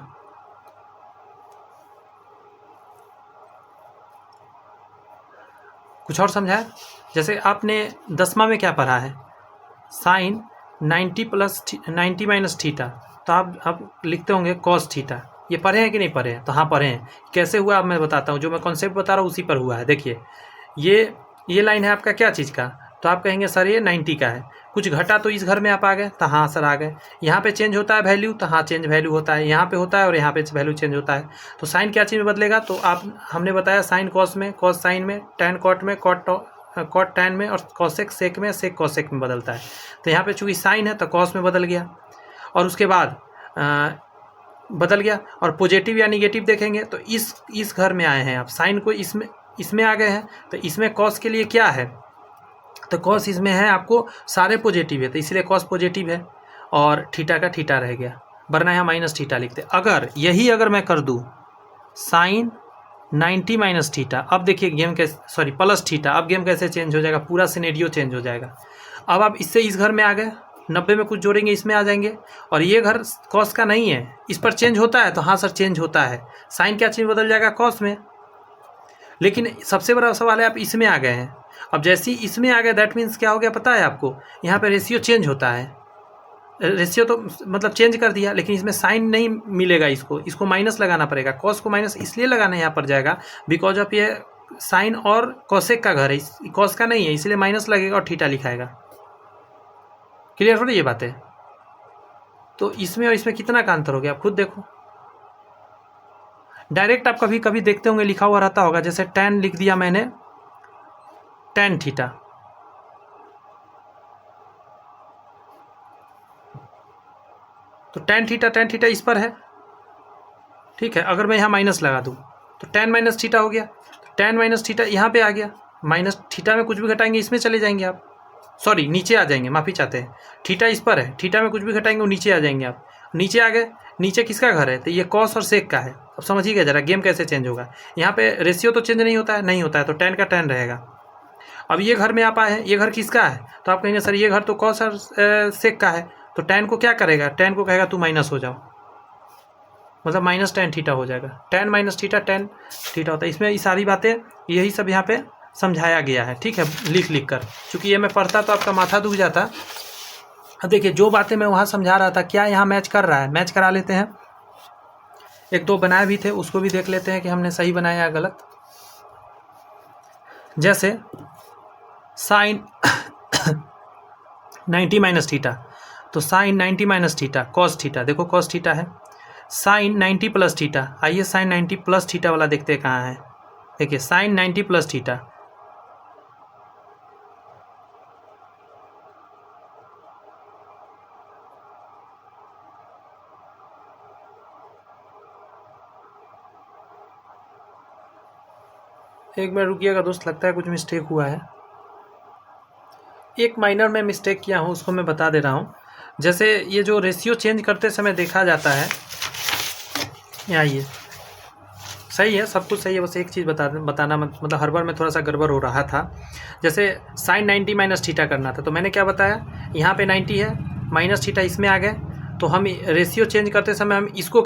कुछ और समझा है? जैसे आपने 10वां में क्या पढ़ा है, साइन 90 माइनस थीटा, तो आप लिखते होंगे कॉस थीटा। ये पढ़े हैं कि नहीं पढ़े हैं? तो हाँ पढ़े हैं। कैसे हुआ अब मैं बताता हूँ, जो मैं कॉन्सेप्ट बता रहा हूँ उसी पर हुआ है। देखिए, ये लाइन है आपका क्या चीज़ का? तो आप कहेंगे सर ये 90 का है, कुछ घटा तो इस घर में आप आ गए, तो हाँ सर आ गए। यहाँ पे चेंज होता है वैल्यू, तो हाँ चेंज वैल्यू होता है, यहाँ पे होता है और यहाँ पे वैल्यू चेंज होता है। तो साइन क्या चीज़ में बदलेगा? तो हमने बताया साइन कॉस में, कॉस साइन में, टैन कॉट में, कॉट टैन में, और कॉसेक सेक में, सेक कॉसेक में बदलता है। तो यहाँ पे चूँकि साइन है तो कॉस में बदल गया, और उसके बाद बदल गया। और पॉजिटिव या निगेटिव देखेंगे तो इस घर में आए हैं आप, साइन को इसमें आ गए हैं, तो इसमें कॉस के लिए क्या है? तो कॉस इसमें है आपको सारे पॉजिटिव है, तो इसलिए कॉस पॉजिटिव है, और थीटा का थीटा रह गया, वरना यहाँ माइनस थीटा लिखते। अगर मैं कर दूँ साइन 90 माइनस थीटा, अब देखिए गेम कैसे, प्लस थीटा, अब गेम कैसे चेंज हो जाएगा, पूरा सिनेरियो चेंज हो जाएगा। अब आप इससे इस घर में आ गए, 90 में कुछ जोड़ेंगे इसमें आ जाएंगे, और ये घर कॉस का नहीं है, इस पर चेंज होता है, तो हाँ सर चेंज होता है, साइन क्या चीज़ बदल जाएगा? कॉस में। लेकिन सबसे बड़ा सवाल है आप इसमें आ गए हैं, अब जैसे ही इसमें आ गए दैट मीन्स क्या हो गया पता है आपको? यहाँ पे रेशियो चेंज होता है, रेशियो तो मतलब चेंज कर दिया, लेकिन इसमें साइन नहीं मिलेगा, इसको माइनस लगाना पड़ेगा। कॉस को माइनस इसलिए लगाना यहाँ पर जाएगा बिकॉज ऑफ ये साइन और कॉसेक का घर है, कॉस का नहीं है, इसलिए माइनस लगेगा और थीटा लिखाएगा। क्लियर हो रही ये बातें? तो इसमें और इसमें कितना का अंतर हो गया आप खुद देखो। डायरेक्ट आप कभी कभी देखते होंगे लिखा हुआ रहता होगा, जैसे टैन लिख दिया मैंने, टैन थीटा, तो टैन थीटा इस पर है, ठीक है। अगर मैं यहाँ माइनस लगा दूँ तो टैन माइनस थीटा हो गया, तो टैन माइनस थीटा यहाँ पे आ गया, माइनस थीटा में कुछ भी घटाएंगे इसमें चले जाएंगे आप, सॉरी नीचे आ जाएंगे, माफ़ी चाहते हैं, थीटा इस पर है, थीटा में कुछ भी घटाएंगे वो नीचे आ जाएंगे। आप नीचे आ गए, नीचे किसका घर है, तो ये कॉस और सेक का है। अब समझिएगा जरा गेम कैसे चेंज होगा। यहाँ पे रेशियो तो चेंज नहीं होता है, नहीं होता है, तो tan का tan रहेगा। अब ये घर में आप आए हैं, ये घर किसका है, तो आप कहेंगे सर ये घर तो कॉस और सेक का है, तो tan को क्या करेगा, tan को कहेगा तू माइनस हो जाओ, मतलब माइनस tan थीटा हो जाएगा। tan minus theta tan theta होता है। इसमें ये सारी बातें यही सब यहाँ पे समझाया गया है, ठीक है, लिख लिख कर, चूँकि ये मैं पढ़ता तो आपका माथा दुख जाता। अब देखिए जो बातें मैं वहाँ समझा रहा था क्या यहाँ मैच कर रहा है, मैच करा लेते हैं। एक दो बनाए भी थे, उसको भी देख लेते हैं कि हमने सही बनाया या गलत। जैसे साइन 90 माइनस थीटा, तो sine 90 minus theta cos theta, देखो कॉस थीटा है। साइन 90 प्लस थीटा, आइए साइन 90 प्लस थीटा वाला देखते हैं कहाँ है। देखिए साइन 90 प्लस थीटा, एक मिनट रुकिएगा दोस्त, लगता है कुछ मिस्टेक हुआ है। एक माइनर में मिस्टेक किया हूँ, उसको मैं बता दे रहा हूँ। जैसे ये जो रेशियो चेंज करते समय देखा जाता है, यहाँ ये सही है, सब कुछ सही है, बस एक चीज़ बताना मतलब हर बार में थोड़ा सा गड़बड़ हो रहा था। जैसे साइन 90 माइनस थीटा करना था, तो मैंने क्या बताया, यहाँ पे 90 है, माइनस थीटा इसमें आ गए, तो हम रेशियो चेंज करते समय हम इसको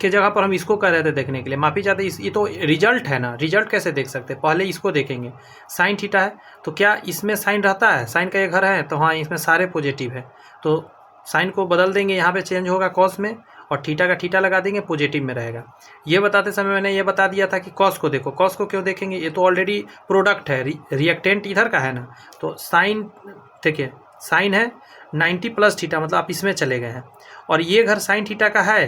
के जगह पर हम इसको कर रहे थे देखने के लिए, माफ़ी चाहते ये तो रिजल्ट है ना, रिजल्ट कैसे देख सकते हैं, पहले इसको देखेंगे। साइन थीटा है तो क्या इसमें साइन रहता है, साइन का ये घर है, तो हाँ इसमें सारे पॉजिटिव है, तो साइन को बदल देंगे, यहाँ पे चेंज होगा कॉस में, और थीटा का थीटा लगा देंगे, पॉजिटिव में रहेगा। ये बताते समय मैंने ये बता दिया था कि कॉस को देखो, कॉस को क्यों देखेंगे, ये तो ऑलरेडी प्रोडक्ट है, रिएक्टेंट इधर का है ना, तो साइन देखिए साइन है 90 प्लस थीटा, मतलब आप इसमें चले गए हैं, और ये घर साइन थीटा का है,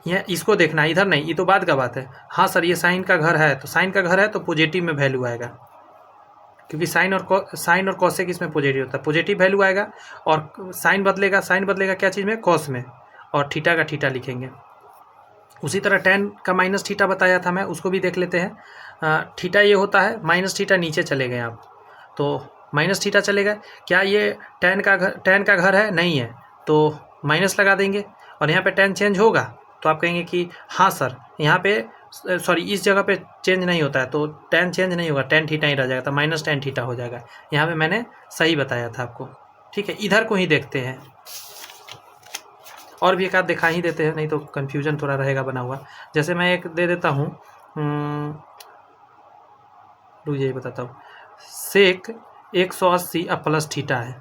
ये इसको देखना है, इधर नहीं, ये तो बाद का बात है। हाँ सर ये साइन का घर है, तो साइन का घर है तो पॉजिटिव में वैल्यू आएगा, क्योंकि साइन और कॉसेक इसमें पॉजिटिव होता है, पॉजिटिव वैल्यू आएगा, और साइन बदलेगा क्या चीज़ में, कॉस में, और थीटा का थीटा लिखेंगे। उसी तरह tan का माइनस थीटा बताया था मैं, उसको भी देख लेते हैं। थीटा ये होता है, माइनस थीटा नीचे चले गए आप, तो माइनस थीटा चले गए, क्या ये tan का घर है, नहीं है, तो माइनस लगा देंगे, और यहाँ पे tan चेंज होगा, तो आप कहेंगे कि हाँ सर यहाँ पे सॉरी इस जगह पे चेंज नहीं होता है, तो tan चेंज नहीं होगा, tan थीटा ही रह जाएगा, तो माइनस tan थीटा हो जाएगा। यहाँ पे मैंने सही बताया था आपको, ठीक है। इधर को ही देखते हैं, और भी एक आध दिखा ही देते हैं, नहीं तो कन्फ्यूजन थोड़ा रहेगा बना हुआ। जैसे मैं एक दे देता हूँ, रुकिए यही बताता हूँ, सेक 180 अब प्लस थीटा है,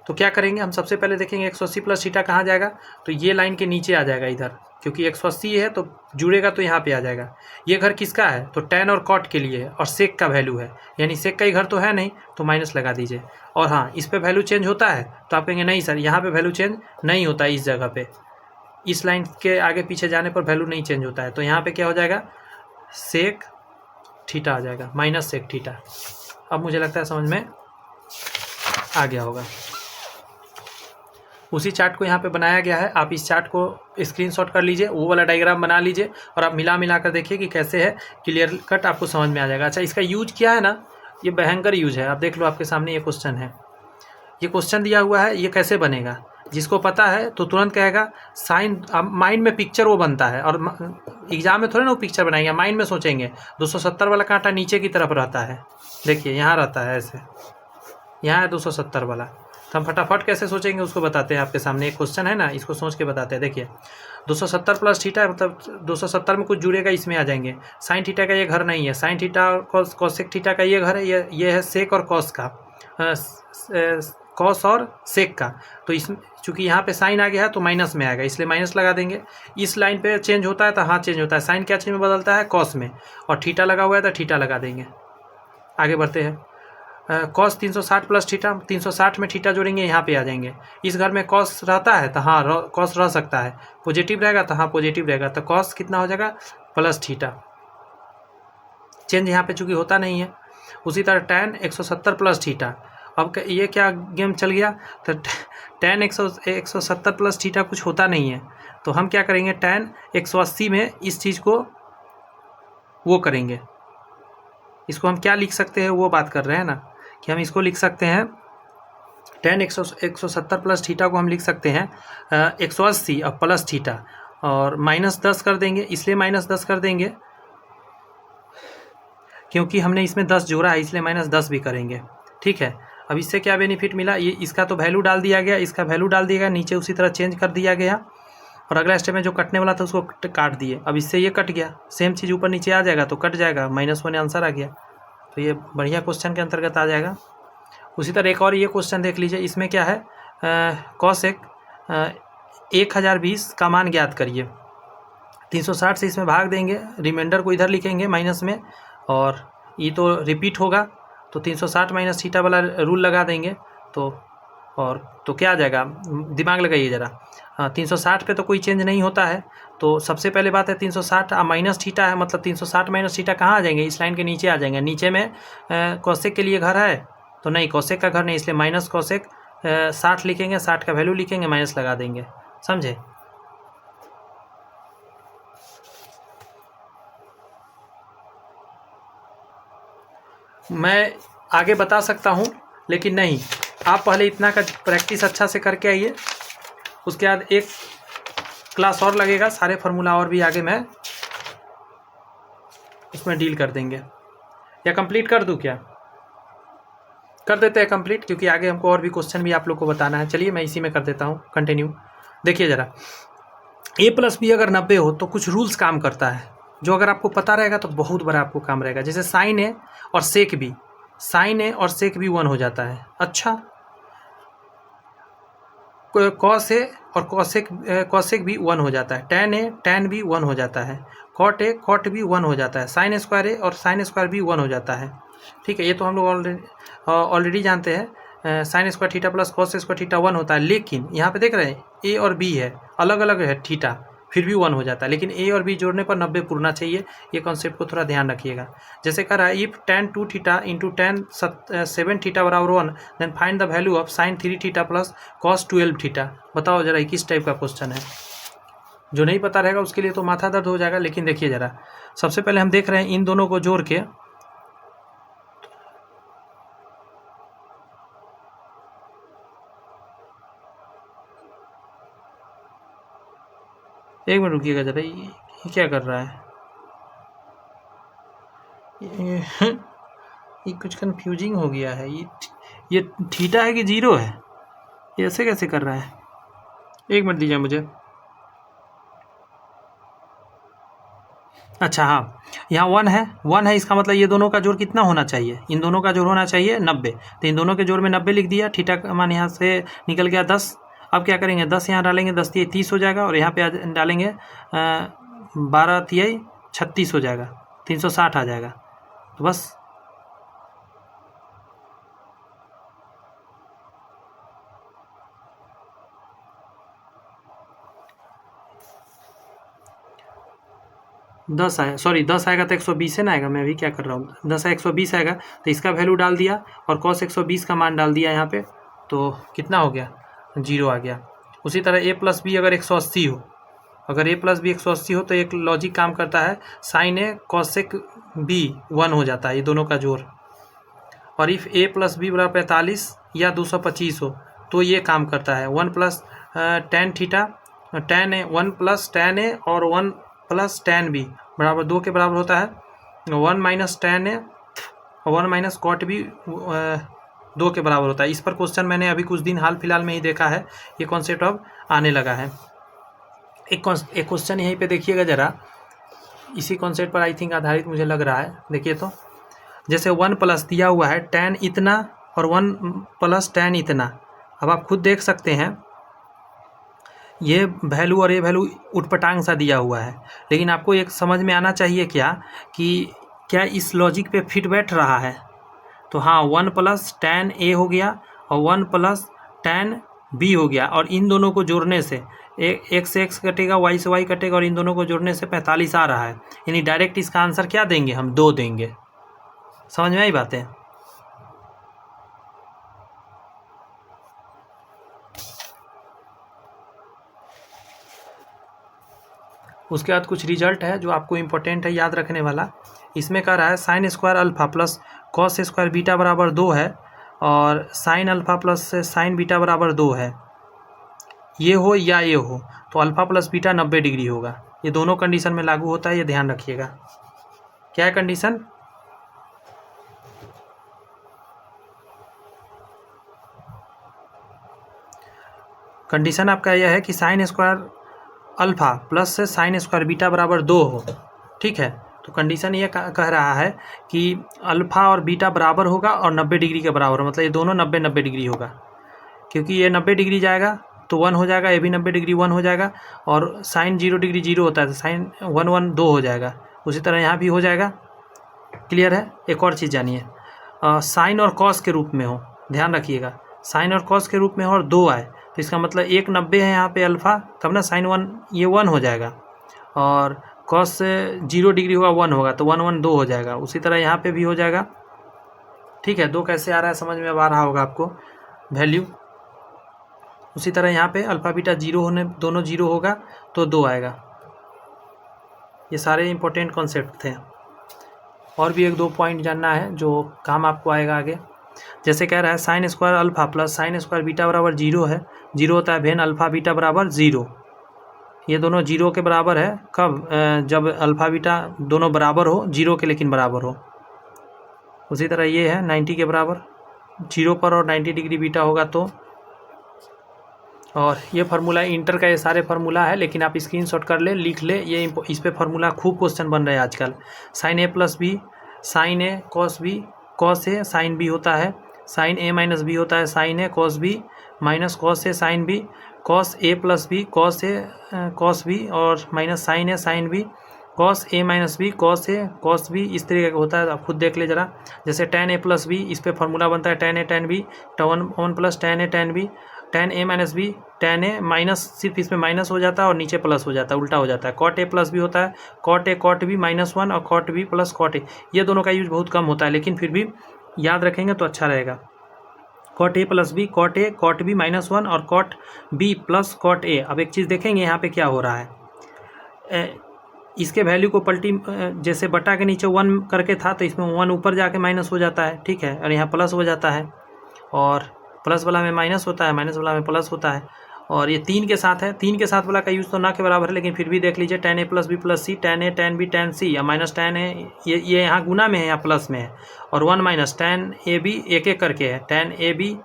तो क्या करेंगे हम, सबसे पहले देखेंगे 180 प्लस थीटा कहाँ जाएगा, तो ये लाइन के नीचे आ जाएगा इधर, क्योंकि 180 है तो जुड़ेगा तो यहाँ पे आ जाएगा। ये घर किसका है, तो tan और cot के लिए है, और सेक का वैल्यू है, यानी सेक का ही घर तो है नहीं, तो माइनस लगा दीजिए। और हाँ इस पे वैल्यू चेंज होता है, तो आप कहेंगे नहीं सर यहाँ पे वैल्यू चेंज नहीं होता है, इस जगह पे इस लाइन के आगे पीछे जाने पर वैल्यू नहीं चेंज होता है, तो यहाँ पे क्या हो जाएगा, सेक थीटा आ जाएगा, माइनस सेक थीटा। अब मुझे लगता है समझ में आ गया होगा। उसी चार्ट को यहाँ पे बनाया गया है, आप इस चार्ट को स्क्रीनशॉट कर लीजिए, वो वाला डायग्राम बना लीजिए, और आप मिला कर देखिए कि कैसे है, क्लियर कट आपको समझ में आ जाएगा। अच्छा इसका यूज क्या है ना, ये भयंकर यूज है, आप देख लो आपके सामने ये क्वेश्चन है, ये क्वेश्चन दिया हुआ है, ये कैसे बनेगा, जिसको पता है तो तुरंत कहेगा साइन, माइंड में पिक्चर वो बनता है, और एग्जाम में थोड़े ना वो पिक्चर बनाएंगे, माइंड में सोचेंगे 270 वाला कांटा नीचे की तरफ रहता है, देखिए यहाँ रहता है ऐसे, यहाँ है 270 वाला, तो हम फटाफट कैसे सोचेंगे उसको बताते हैं। आपके सामने एक क्वेश्चन है ना, इसको सोच के बताते हैं। देखिए 270 प्लस थीटा मतलब 270 में कुछ जुड़ेगा, इसमें आ जाएंगे। साइन थीटा का ये घर नहीं है, साइन थीटा और कॉसेक थीटा का ये घर है, ये है सेक और कॉस का, कॉस और सेक का, तो इस चूँकि यहाँ पे साइन आ गया है तो माइनस में आएगा, इसलिए माइनस लगा देंगे। इस लाइन पे चेंज होता है तो हाँ चेंज होता है, साइन क्या चीज़ में बदलता है, कॉस में, और थीटा लगा हुआ है तो थीटा लगा देंगे। आगे बढ़ते हैं, कॉस 360 प्लस थीटा, 360 में थीटा जोड़ेंगे, यहाँ पे आ जाएंगे। इस घर में कॉस रहता है तो हाँ कॉस रह सकता है, पॉजिटिव रहेगा तो हाँ पॉजिटिव रहेगा, तो कॉस कितना हो जाएगा, प्लस थीटा, चेंज यहाँ पे चूँकि होता नहीं है। उसी तरह tan 170 प्लस थीटा, अब ये क्या गेम चल गया, तो tan 170 प्लस थीटा कुछ होता नहीं है, तो हम क्या करेंगे, tan 180 में इस चीज़ को वो करेंगे, इसको हम क्या लिख सकते हैं वो बात कर रहे हैं ना, कि हम इसको लिख सकते हैं tan 170 प्लस थीटा को हम लिख सकते हैं 180 और प्लस थीटा, और -10 कर देंगे। इसलिए -10 कर देंगे क्योंकि हमने इसमें 10 जोड़ा है, इसलिए -10 भी करेंगे। ठीक है, अब इससे क्या बेनिफिट मिला, ये इसका तो वैल्यू डाल दिया गया, इसका वैल्यू डाल दिया गया, नीचे उसी तरह चेंज कर दिया गया, और अगला स्टेप में जो कटने वाला था उसको काट दिए। अब इससे ये कट गया, सेम चीज़ ऊपर नीचे आ जाएगा तो कट जाएगा, -1 आंसर आ गया। तो ये बढ़िया क्वेश्चन के अंतर्गत आ जाएगा। उसी तरह एक और ये क्वेश्चन देख लीजिए, इसमें क्या है, कॉसेक 1020 का मान ज्ञात करिए। 360 से इसमें भाग देंगे, रिमाइंडर को इधर लिखेंगे माइनस में, और ये तो रिपीट होगा तो 360 माइनस थीटा वाला रूल लगा देंगे। तो क्या आ जाएगा, दिमाग लगाइए ज़रा। 360 पे तो कोई चेंज नहीं होता है, तो सबसे पहले बात है 360 माइनस थीटा है, मतलब 360 माइनस थीटा कहाँ आ जाएंगे, इस लाइन के नीचे आ जाएंगे। नीचे में कॉसेक के लिए घर है तो नहीं, कॉसेक का घर नहीं, इसलिए माइनस कॉसेक 60 लिखेंगे, 60 का वैल्यू लिखेंगे, माइनस लगा देंगे। समझे? मैं आगे बता सकता हूँ लेकिन नहीं, आप पहले इतना का प्रैक्टिस अच्छा से करके आइए, उसके बाद एक क्लास और लगेगा, सारे फार्मूला और भी आगे मैं उसमें डील कर देंगे। या कंप्लीट कर दूँ क्या? कर देते हैं कंप्लीट, क्योंकि आगे हमको और भी क्वेश्चन भी आप लोग को बताना है। चलिए मैं इसी में कर देता हूँ कंटिन्यू। देखिए ज़रा, a+b अगर 90 हो तो कुछ रूल्स काम करता है, जो अगर आपको पता रहेगा तो बहुत बड़ा आपको काम रहेगा। जैसे साइन ए और सेक बी, साइन ए और सेक बी 1 हो जाता है। अच्छा, कॉस ए और कॉसेक भी 1 हो जाता है। टैन ए टैन भी 1 हो जाता है। कॉट ए कॉट भी 1 हो जाता है। साइन स्क्वायर ए और साइन स्क्वायर भी 1 हो जाता है। ठीक है, ये तो हम लोग ऑलरेडी जानते हैं। Sign square theta plus cos square theta 1 होता है, लेकिन यहाँ पे देख रहे हैं ए और बी है, अलग अलग है थीटा, फिर भी 1 हो जाता है। लेकिन ए और बी जोड़ने पर 90 पूरना चाहिए, ये कॉन्सेप्ट को थोड़ा ध्यान रखिएगा। जैसे कह रहा है, if tan 2 theta into tan 7 theta बराबर 1, then find the value of sine 3 theta plus cos 12 theta. बताओ जरा, किस टाइप का क्वेश्चन है? जो नहीं पता रहेगा उसके लिए तो माथा दर्द हो जाएगा। लेकिन देखिए ज़रा, सबसे पहले हम देख रहे हैं इन दोनों को जोड़ के, एक मिनट रुकिएगा ज़रा, ये क्या कर रहा है? ये कुछ कंफ्यूजिंग हो गया है। ये थीटा है कि जीरो है? ये ऐसे कैसे कर रहा है? एक मिनट दीजिए मुझे। अच्छा हाँ, यहाँ 1 है, 1 है, इसका मतलब ये दोनों का जोड़ कितना होना चाहिए? इन दोनों का जोड़ होना चाहिए 90। तो इन दोनों के जोड़ में 90 लिख दिया। थीटा का मान यहाँ से निकल गया 10। अब क्या करेंगे, 10 यहाँ डालेंगे, 10 तिया 30 हो जाएगा, और यहाँ पे डालेंगे 12 तिया 36 हो जाएगा, 360 आ जाएगा। तो बस दस आया, सॉरी 10 आएगा तो 120 है ना आएगा, मैं अभी क्या कर रहा हूँ, 10 है 120 आएगा, तो इसका वैल्यू डाल दिया और कॉस 120 का मान डाल दिया यहाँ पे, तो कितना हो गया, 0 आ गया। उसी तरह a+b अगर 180 हो, अगर a+b 180 हो तो एक लॉजिक काम करता है, साइन ए कॉसेक b 1 हो जाता है, ये दोनों का जोड़। और इफ़ a+b बराबर 45 या 225 हो तो ये काम करता है 1 प्लस tan थीटा, tan ए 1 प्लस tan ए और 1 प्लस tan b बराबर 2 के बराबर होता है। 1 माइनस tan ए और 1 माइनस कॉट b 2 के बराबर होता है। इस पर क्वेश्चन मैंने अभी कुछ दिन हाल फिलहाल में ही देखा है, ये कॉन्सेप्ट अब आने लगा है। एक क्वेश्चन यहीं पे देखिएगा ज़रा, इसी कॉन्सेप्ट पर आई थिंक आधारित मुझे लग रहा है। देखिए तो, जैसे 1 प्लस दिया हुआ है tan इतना और 1 प्लस tan इतना। अब आप खुद देख सकते हैं, ये वैल्यू और ये वैल्यू उटपटांग सा दिया हुआ है, लेकिन आपको एक समझ में आना चाहिए क्या इस लॉजिक पे फिट बैठ रहा है। तो हाँ, 1 प्लस tan ए हो गया और 1 प्लस tan बी हो गया, और इन दोनों को जोड़ने से x से x कटेगा, y से y कटेगा, और इन दोनों को जोड़ने से 45 आ रहा है। यानी डायरेक्ट इसका आंसर क्या देंगे हम, 2 देंगे। समझ में आई बातें? उसके बाद कुछ रिजल्ट है जो आपको इम्पोर्टेंट है याद रखने वाला। इसमें कह रहा है sine square alpha plus cos square beta बराबर 2 है, और sine alpha plus sign beta बराबर 2 है, ये हो या ये हो, तो अल्फ़ा प्लस बीटा 90 डिग्री होगा। ये दोनों कंडीशन में लागू होता है, ये ध्यान रखिएगा। क्या है कंडीशन? कंडीशन आपका यह है कि sine square alpha plus sine square beta बराबर 2 हो, ठीक है। तो कंडीशन ये कह रहा है कि अल्फ़ा और बीटा बराबर होगा और 90 डिग्री के बराबर, मतलब ये दोनों 90-90 डिग्री होगा, क्योंकि ये 90 डिग्री जाएगा तो 1 हो जाएगा, ये भी 90 डिग्री 1 हो जाएगा, और साइन 0 डिग्री 0 होता है तो साइन 1 2 हो जाएगा। उसी तरह यहाँ भी हो जाएगा। क्लियर है? एक और चीज़ जानिए, साइन और कॉस के रूप में हो, ध्यान रखिएगा, साइन और कॉस के रूप में हो और 2 आए तो इसका मतलब 1 90 है यहाँ पे अल्फ़ा, तब ना साइन 1 ये 1 हो जाएगा, और कॉस 0 डिग्री होगा 1 होगा तो 1 1 2 हो जाएगा। उसी तरह यहाँ पे भी हो जाएगा, ठीक है। 2 कैसे आ रहा है समझ में आ रहा होगा आपको वैल्यू। उसी तरह यहाँ पे अल्फ़ा बीटा 0 होने, दोनों 0 होगा तो 2 आएगा। ये सारे इंपॉर्टेंट कॉन्सेप्ट थे। और भी 1-2 पॉइंट जानना है जो काम आपको आएगा आगे। जैसे कह रहा है sine square alpha plus sine square beta बराबर 0 है, 0 होता है भेन अल्फ़ा बीटा बराबर 0। ये दोनों 0 के बराबर है कब? जब अल्फ़ा बीटा दोनों बराबर हो, 0 के लेकिन बराबर हो। उसी तरह ये है 90 के बराबर, 0 पर और 90 डिग्री बीटा होगा तो। और ये फार्मूला इंटर का, ये सारे फार्मूला है, लेकिन आप स्क्रीनशॉट कर ले, लिख ले, ये इस पे फार्मूला खूब क्वेश्चन बन रहे हैं आजकल। Sign A plus B sign A cos B, cos A sine B होता है, साइन ए माइनस बी होता है sign A cos B, minus cos A sine B, cos A plus B cos A cos B, और minus sign A sine B, cos A minus B cos A cos B. इस तरीके का होता है, आप खुद देख ले जरा। जैसे टेन ए प्लस बी, इस पर फार्मूला बनता है tan A tan B, one plus tan A tan B, tan A minus B tan A minus, सिर्फ इसमें माइनस हो जाता है और नीचे प्लस हो जाता है, उल्टा हो जाता है। कॉट ए प्लस बी होता है, कॉट ए कॉट बी -1 और cot B plus cot A. ये दोनों का यूज बहुत कम होता है, लेकिन फिर भी याद रखेंगे तो अच्छा रहेगा। Cot A plus B cot A cot B -1 और cot B plus cot A. अब एक चीज़ देखेंगे यहाँ पे क्या हो रहा है, इसके वैल्यू को पलटी, जैसे बटा के नीचे 1 करके था तो इसमें 1 ऊपर जाके माइनस हो जाता है, ठीक है, और यहाँ प्लस हो जाता है, और प्लस वाला में माइनस होता है, माइनस वाला में प्लस होता है। और ये 3 के साथ है, 3 के साथ वाला का यूज़ तो ना के बराबर है, लेकिन फिर भी देख लीजिए ten A plus B plus C, tan A tan B tan सी, या माइनस टेन ए, ये यहाँ गुना में है या प्लस में है, और 1 माइनस टेन ए बी एक एक करके है, tan A B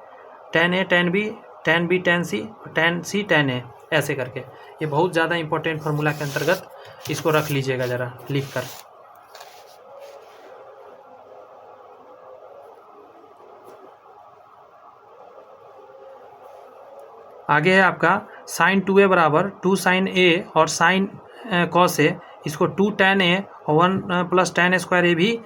tan A tan B tan C tan A, ऐसे करके। ये बहुत ज़्यादा इंपॉर्टेंट फार्मूला के अंतर्गत, इसको रख लीजिएगा ज़रा लिख कर। आगे है आपका साइन 2a बराबर 2 साइन ए और साइन कॉस ए, इसको 2 tan a और 1 प्लस tan स्क्वायर ए भी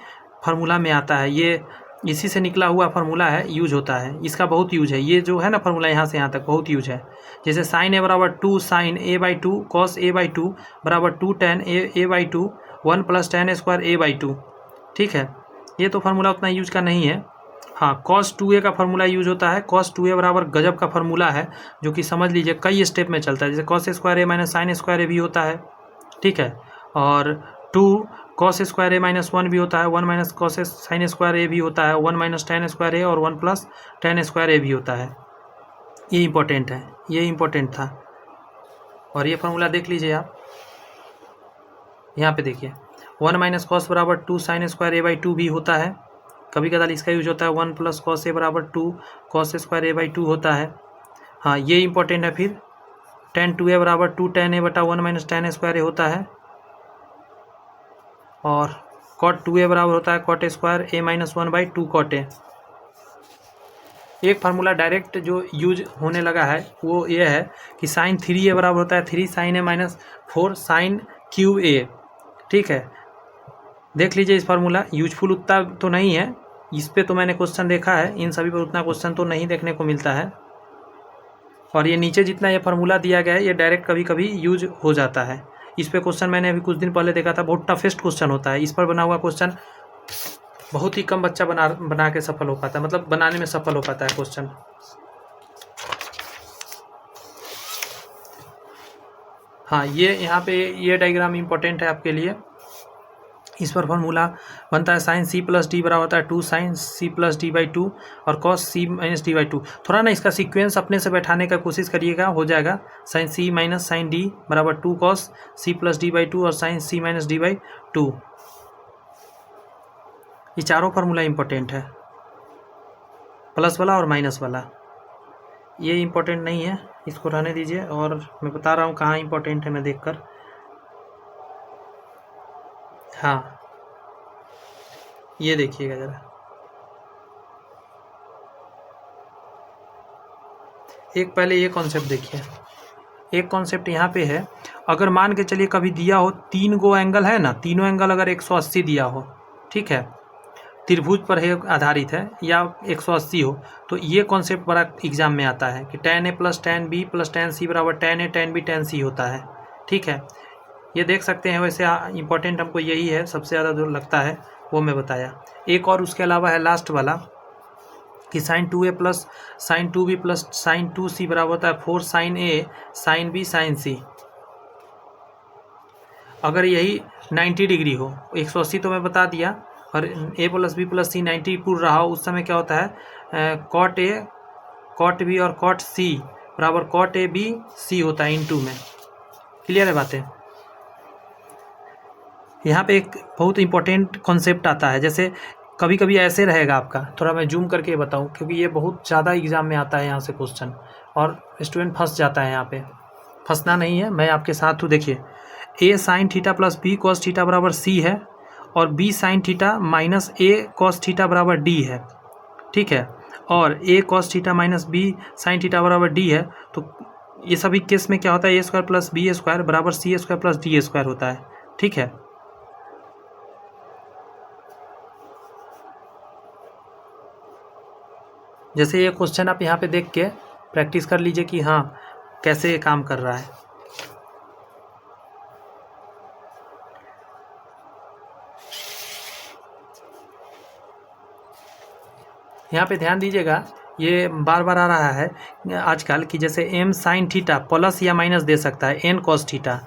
फार्मूला में आता है। ये इसी से निकला हुआ फार्मूला है, यूज होता है, इसका बहुत यूज है। ये जो है ना फार्मूला यहाँ से यहाँ तक बहुत यूज है। जैसे साइन ए बराबर 2 sine A by 2 cos A by 2 बराबर 2 tan A by 2 1 plus tan square A by 2, ठीक है। ये तो फार्मूला उतना यूज का नहीं है। हाँ, cos 2a का फार्मूला यूज होता है। cos 2a बराबर गजब का फार्मूला है, जो कि समझ लीजिए कई स्टेप में चलता है। जैसे cos स्क्वायर ए माइनस साइन स्क्वायर ए भी होता है, ठीक है, और 2 cos स्क्वायर ए -1 भी होता है, 1 माइनस cos साइन स्क्वायर ए भी होता है, 1 माइनस tan स्क्वायर ए और 1 प्लस tan स्क्वायर ए भी होता है। ये इंपॉर्टेंट है, ये इंपॉर्टेंट था। और ये फार्मूला देख लीजिए आप, यहाँ पे देखिए 1 माइनस कॉस बराबर 2 साइन स्क्वायर ए बाई 2 भी होता है। कभी कदार इसका यूज होता है 1 प्लस कॉस ए बराबर 2 कॉस स्क्वायर ए बाई 2 होता है। हाँ, ये इंपॉर्टेंट है। फिर tan 2a बराबर 2 tan a बटा 1 माइनस tan स्क्वायर ए होता है, और cot 2a बराबर होता है cot square A minus 1 by 2 cot a। एक फार्मूला डायरेक्ट जो यूज होने लगा है वो ये है कि साइन 3a बराबर होता है 3 sine A minus 4 sine cube A, ठीक है। देख लीजिए इस फार्मूला, यूजफुल उतना तो नहीं है, इस पे तो मैंने क्वेश्चन देखा है, इन सभी पर उतना क्वेश्चन तो नहीं देखने को मिलता है। और ये नीचे जितना ये फार्मूला दिया गया है ये डायरेक्ट कभी कभी यूज हो जाता है। इस पे क्वेश्चन मैंने अभी कुछ दिन पहले देखा था, बहुत टफेस्ट क्वेश्चन होता है। इस पर बना हुआ क्वेश्चन बहुत ही कम बच्चा बना के सफल हो पाता है, मतलब बनाने में सफल हो पाता है क्वेश्चन। हाँ, ये यहाँ पे ये डायग्राम इम्पोर्टेंट है आपके लिए। इस पर फॉर्मूला बनता है साइन सी प्लस डी बराबर होता है 2 sine C plus D by 2 और cos C minus D by 2। थोड़ा ना इसका सीक्वेंस अपने से बैठाने का कोशिश करिएगा, हो जाएगा। Sine C minus sine D बराबर 2 cos C plus D by 2 और sine C minus D by 2। ये चारों फार्मूला इंपॉर्टेंट है, प्लस वाला और माइनस वाला। ये इंपॉर्टेंट नहीं है, इसको रहने दीजिए। और मैं बता रहा हूँ कहाँ इंपॉर्टेंट है, मैं देखकर। हाँ, ये देखिएगा ज़रा, एक पहले ये कॉन्सेप्ट देखिए। एक कॉन्सेप्ट यहाँ पे है, अगर मान के चलिए कभी दिया हो 3 गो एंगल है ना, तीनों एंगल अगर 180 दिया हो, ठीक है, त्रिभुज पर है आधारित है या 180 हो, तो ये कॉन्सेप्ट बड़ा एग्जाम में आता है कि tan a plus tan b plus tan c बराबर tan a tan b tan c होता है। ठीक है, ये देख सकते हैं। वैसे इंपॉर्टेंट हमको यही है, सबसे ज़्यादा जो लगता है वो मैं बताया। एक और उसके अलावा है लास्ट वाला कि sine 2a plus sine 2b plus sine 2c बराबर होता है 4 sine a sine b sine c। अगर यही 90 डिग्री हो, 180 तो मैं बता दिया, और a plus b plus c 90 पूर्ण रहा हो, उस समय क्या होता है कॉट a कॉट b और कॉट c बराबर कॉट a b c होता है इनटू में। क्लियर है बातें? यहाँ पे एक बहुत इंपॉर्टेंट कॉन्सेप्ट आता है, जैसे कभी कभी ऐसे रहेगा आपका, थोड़ा मैं जूम करके बताऊँ क्योंकि ये बहुत ज़्यादा एग्जाम में आता है यहाँ से क्वेश्चन, और स्टूडेंट फंस जाता है। यहाँ पे फंसना नहीं है, मैं आपके साथ हूँ। देखिए, a sine theta plus b cos theta बराबर c है, और b sine theta minus a cos theta बराबर d है। ठीक है, और a cos theta minus b sine theta बराबर d है। तो ये सभी केस में क्या होता है, a square plus b square बराबर c square plus d square होता है। ठीक है, जैसे ये क्वेश्चन आप यहाँ पे देख के प्रैक्टिस कर लीजिए कि हाँ कैसे ये काम कर रहा है। यहाँ पे ध्यान दीजिएगा, ये बार बार आ रहा है आजकल कि जैसे m साइन थीटा प्लस या माइनस दे सकता है n कॉस थीटा,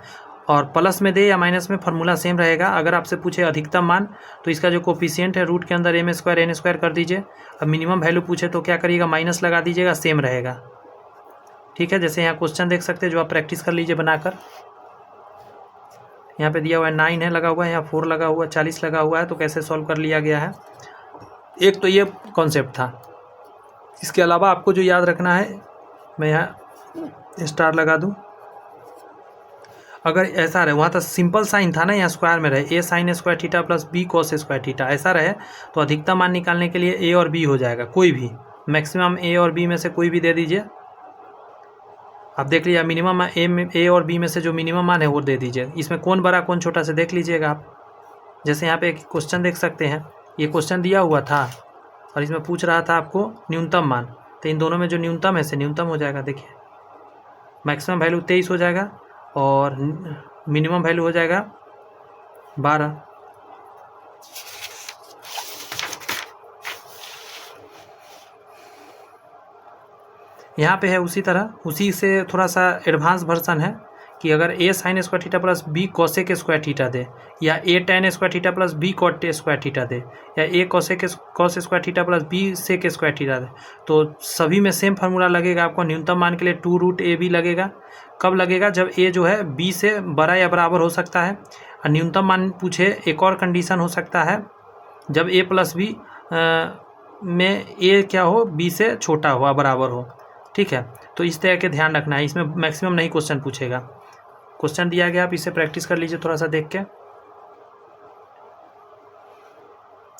और प्लस में दे या माइनस में फार्मूला सेम रहेगा। अगर आपसे पूछे अधिकतम मान, तो इसका जो कोफिशिएंट है रूट के अंदर m स्क्वायर n स्क्वायर कर दीजिए। अब मिनिमम वैल्यू पूछे तो क्या करिएगा, माइनस लगा दीजिएगा, सेम रहेगा। ठीक है, जैसे यहाँ क्वेश्चन देख सकते हैं, जो आप प्रैक्टिस कर लीजिए बनाकर। यहाँ पे दिया हुआ है 9 है लगा हुआ है, यहाँ 4 लगा हुआ है, 40 लगा हुआ है, तो कैसे सॉल्व कर लिया गया है। एक तो ये कॉन्सेप्ट था। इसके अलावा आपको जो याद रखना है, मैं यहाँ स्टार लगा दूँ, अगर ऐसा रहे, वहाँ तो सिंपल साइन था ना, यहाँ स्क्वायर में रहे, a sine square theta plus b cos square theta, ऐसा रहे तो अधिकतम मान निकालने के लिए a और b हो जाएगा। कोई भी मैक्सिमम a और b में से कोई भी दे दीजिए। आप देख लीजिए, मिनिमम a और b में से जो मिनिमम मान है वो दे दीजिए। इसमें कौन बड़ा कौन छोटा से देख लीजिएगा आप। जैसे यहाँ पे एक क्वेश्चन देख सकते हैं, ये क्वेश्चन दिया हुआ था और इसमें पूछ रहा था आपको न्यूनतम मान, तो इन दोनों में जो न्यूनतम है से न्यूनतम हो जाएगा। देखिए, मैक्सिमम वैल्यू 23 हो जाएगा और मिनिमम वैल्यू हो जाएगा 12। यहाँ पे है उसी तरह, उसी से थोड़ा सा एडवांस वर्जन है कि अगर a sine square theta plus b cosec square theta दे, या a tan square theta plus b cot square theta दे, या a cosec cos square theta plus b sec square theta दे, तो सभी में सेम फार्मूला लगेगा आपको। न्यूनतम मान के लिए 2 रूट a b लगेगा। कब लगेगा, जब a जो है b से बड़ा या बराबर हो सकता है। और न्यूनतम मान पूछे, एक और कंडीशन हो सकता है जब a प्लस b में a क्या हो, b से छोटा हो, बराबर हो। ठीक है, तो इस तरह के ध्यान रखना है। इसमें मैक्सिमम नहीं क्वेश्चन पूछेगा। क्वेश्चन दिया गया, आप इसे प्रैक्टिस कर लीजिए थोड़ा सा देख के।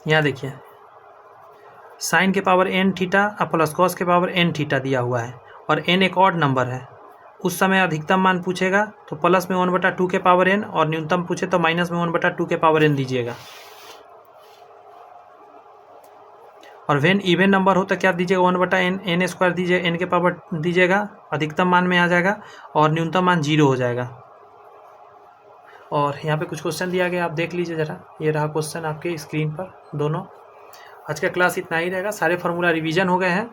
यहाँ देखिए, साइन के पावर n थीटा और प्लस कॉस के पावर n थीटा दिया हुआ है, और n एक ऑड नंबर है। उस समय अधिकतम मान पूछेगा तो प्लस में 1/2 के पावर n, और न्यूनतम पूछे तो माइनस में 1/2 के पावर n दीजिएगा। और वेन इवन नंबर हो तो क्या दीजिएगा, 1/n स्क्वायर दीजिए, n के पावर दीजिएगा, अधिकतम मान में आ जाएगा, और न्यूनतम मान 0 हो जाएगा। और यहाँ पे कुछ क्वेश्चन दिया गया, आप देख लीजिए ज़रा। ये रहा क्वेश्चन आपके स्क्रीन पर दोनों। आज का क्लास इतना ही रहेगा, सारे फार्मूला रिवीजन हो गए हैं।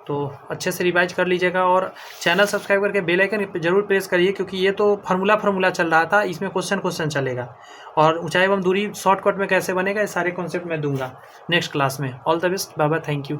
तो अच्छे से रिवाइज कर लीजिएगा और चैनल सब्सक्राइब करके बेल आइकन जरूर प्रेस करिए, क्योंकि ये तो फार्मूला चल रहा था, इसमें क्वेश्चन चलेगा और ऊंचाई एवं दूरी शॉर्टकट में कैसे बनेगा ये सारे कॉन्सेप्ट मैं दूंगा नेक्स्ट क्लास में। All the best, bye bye, thank you.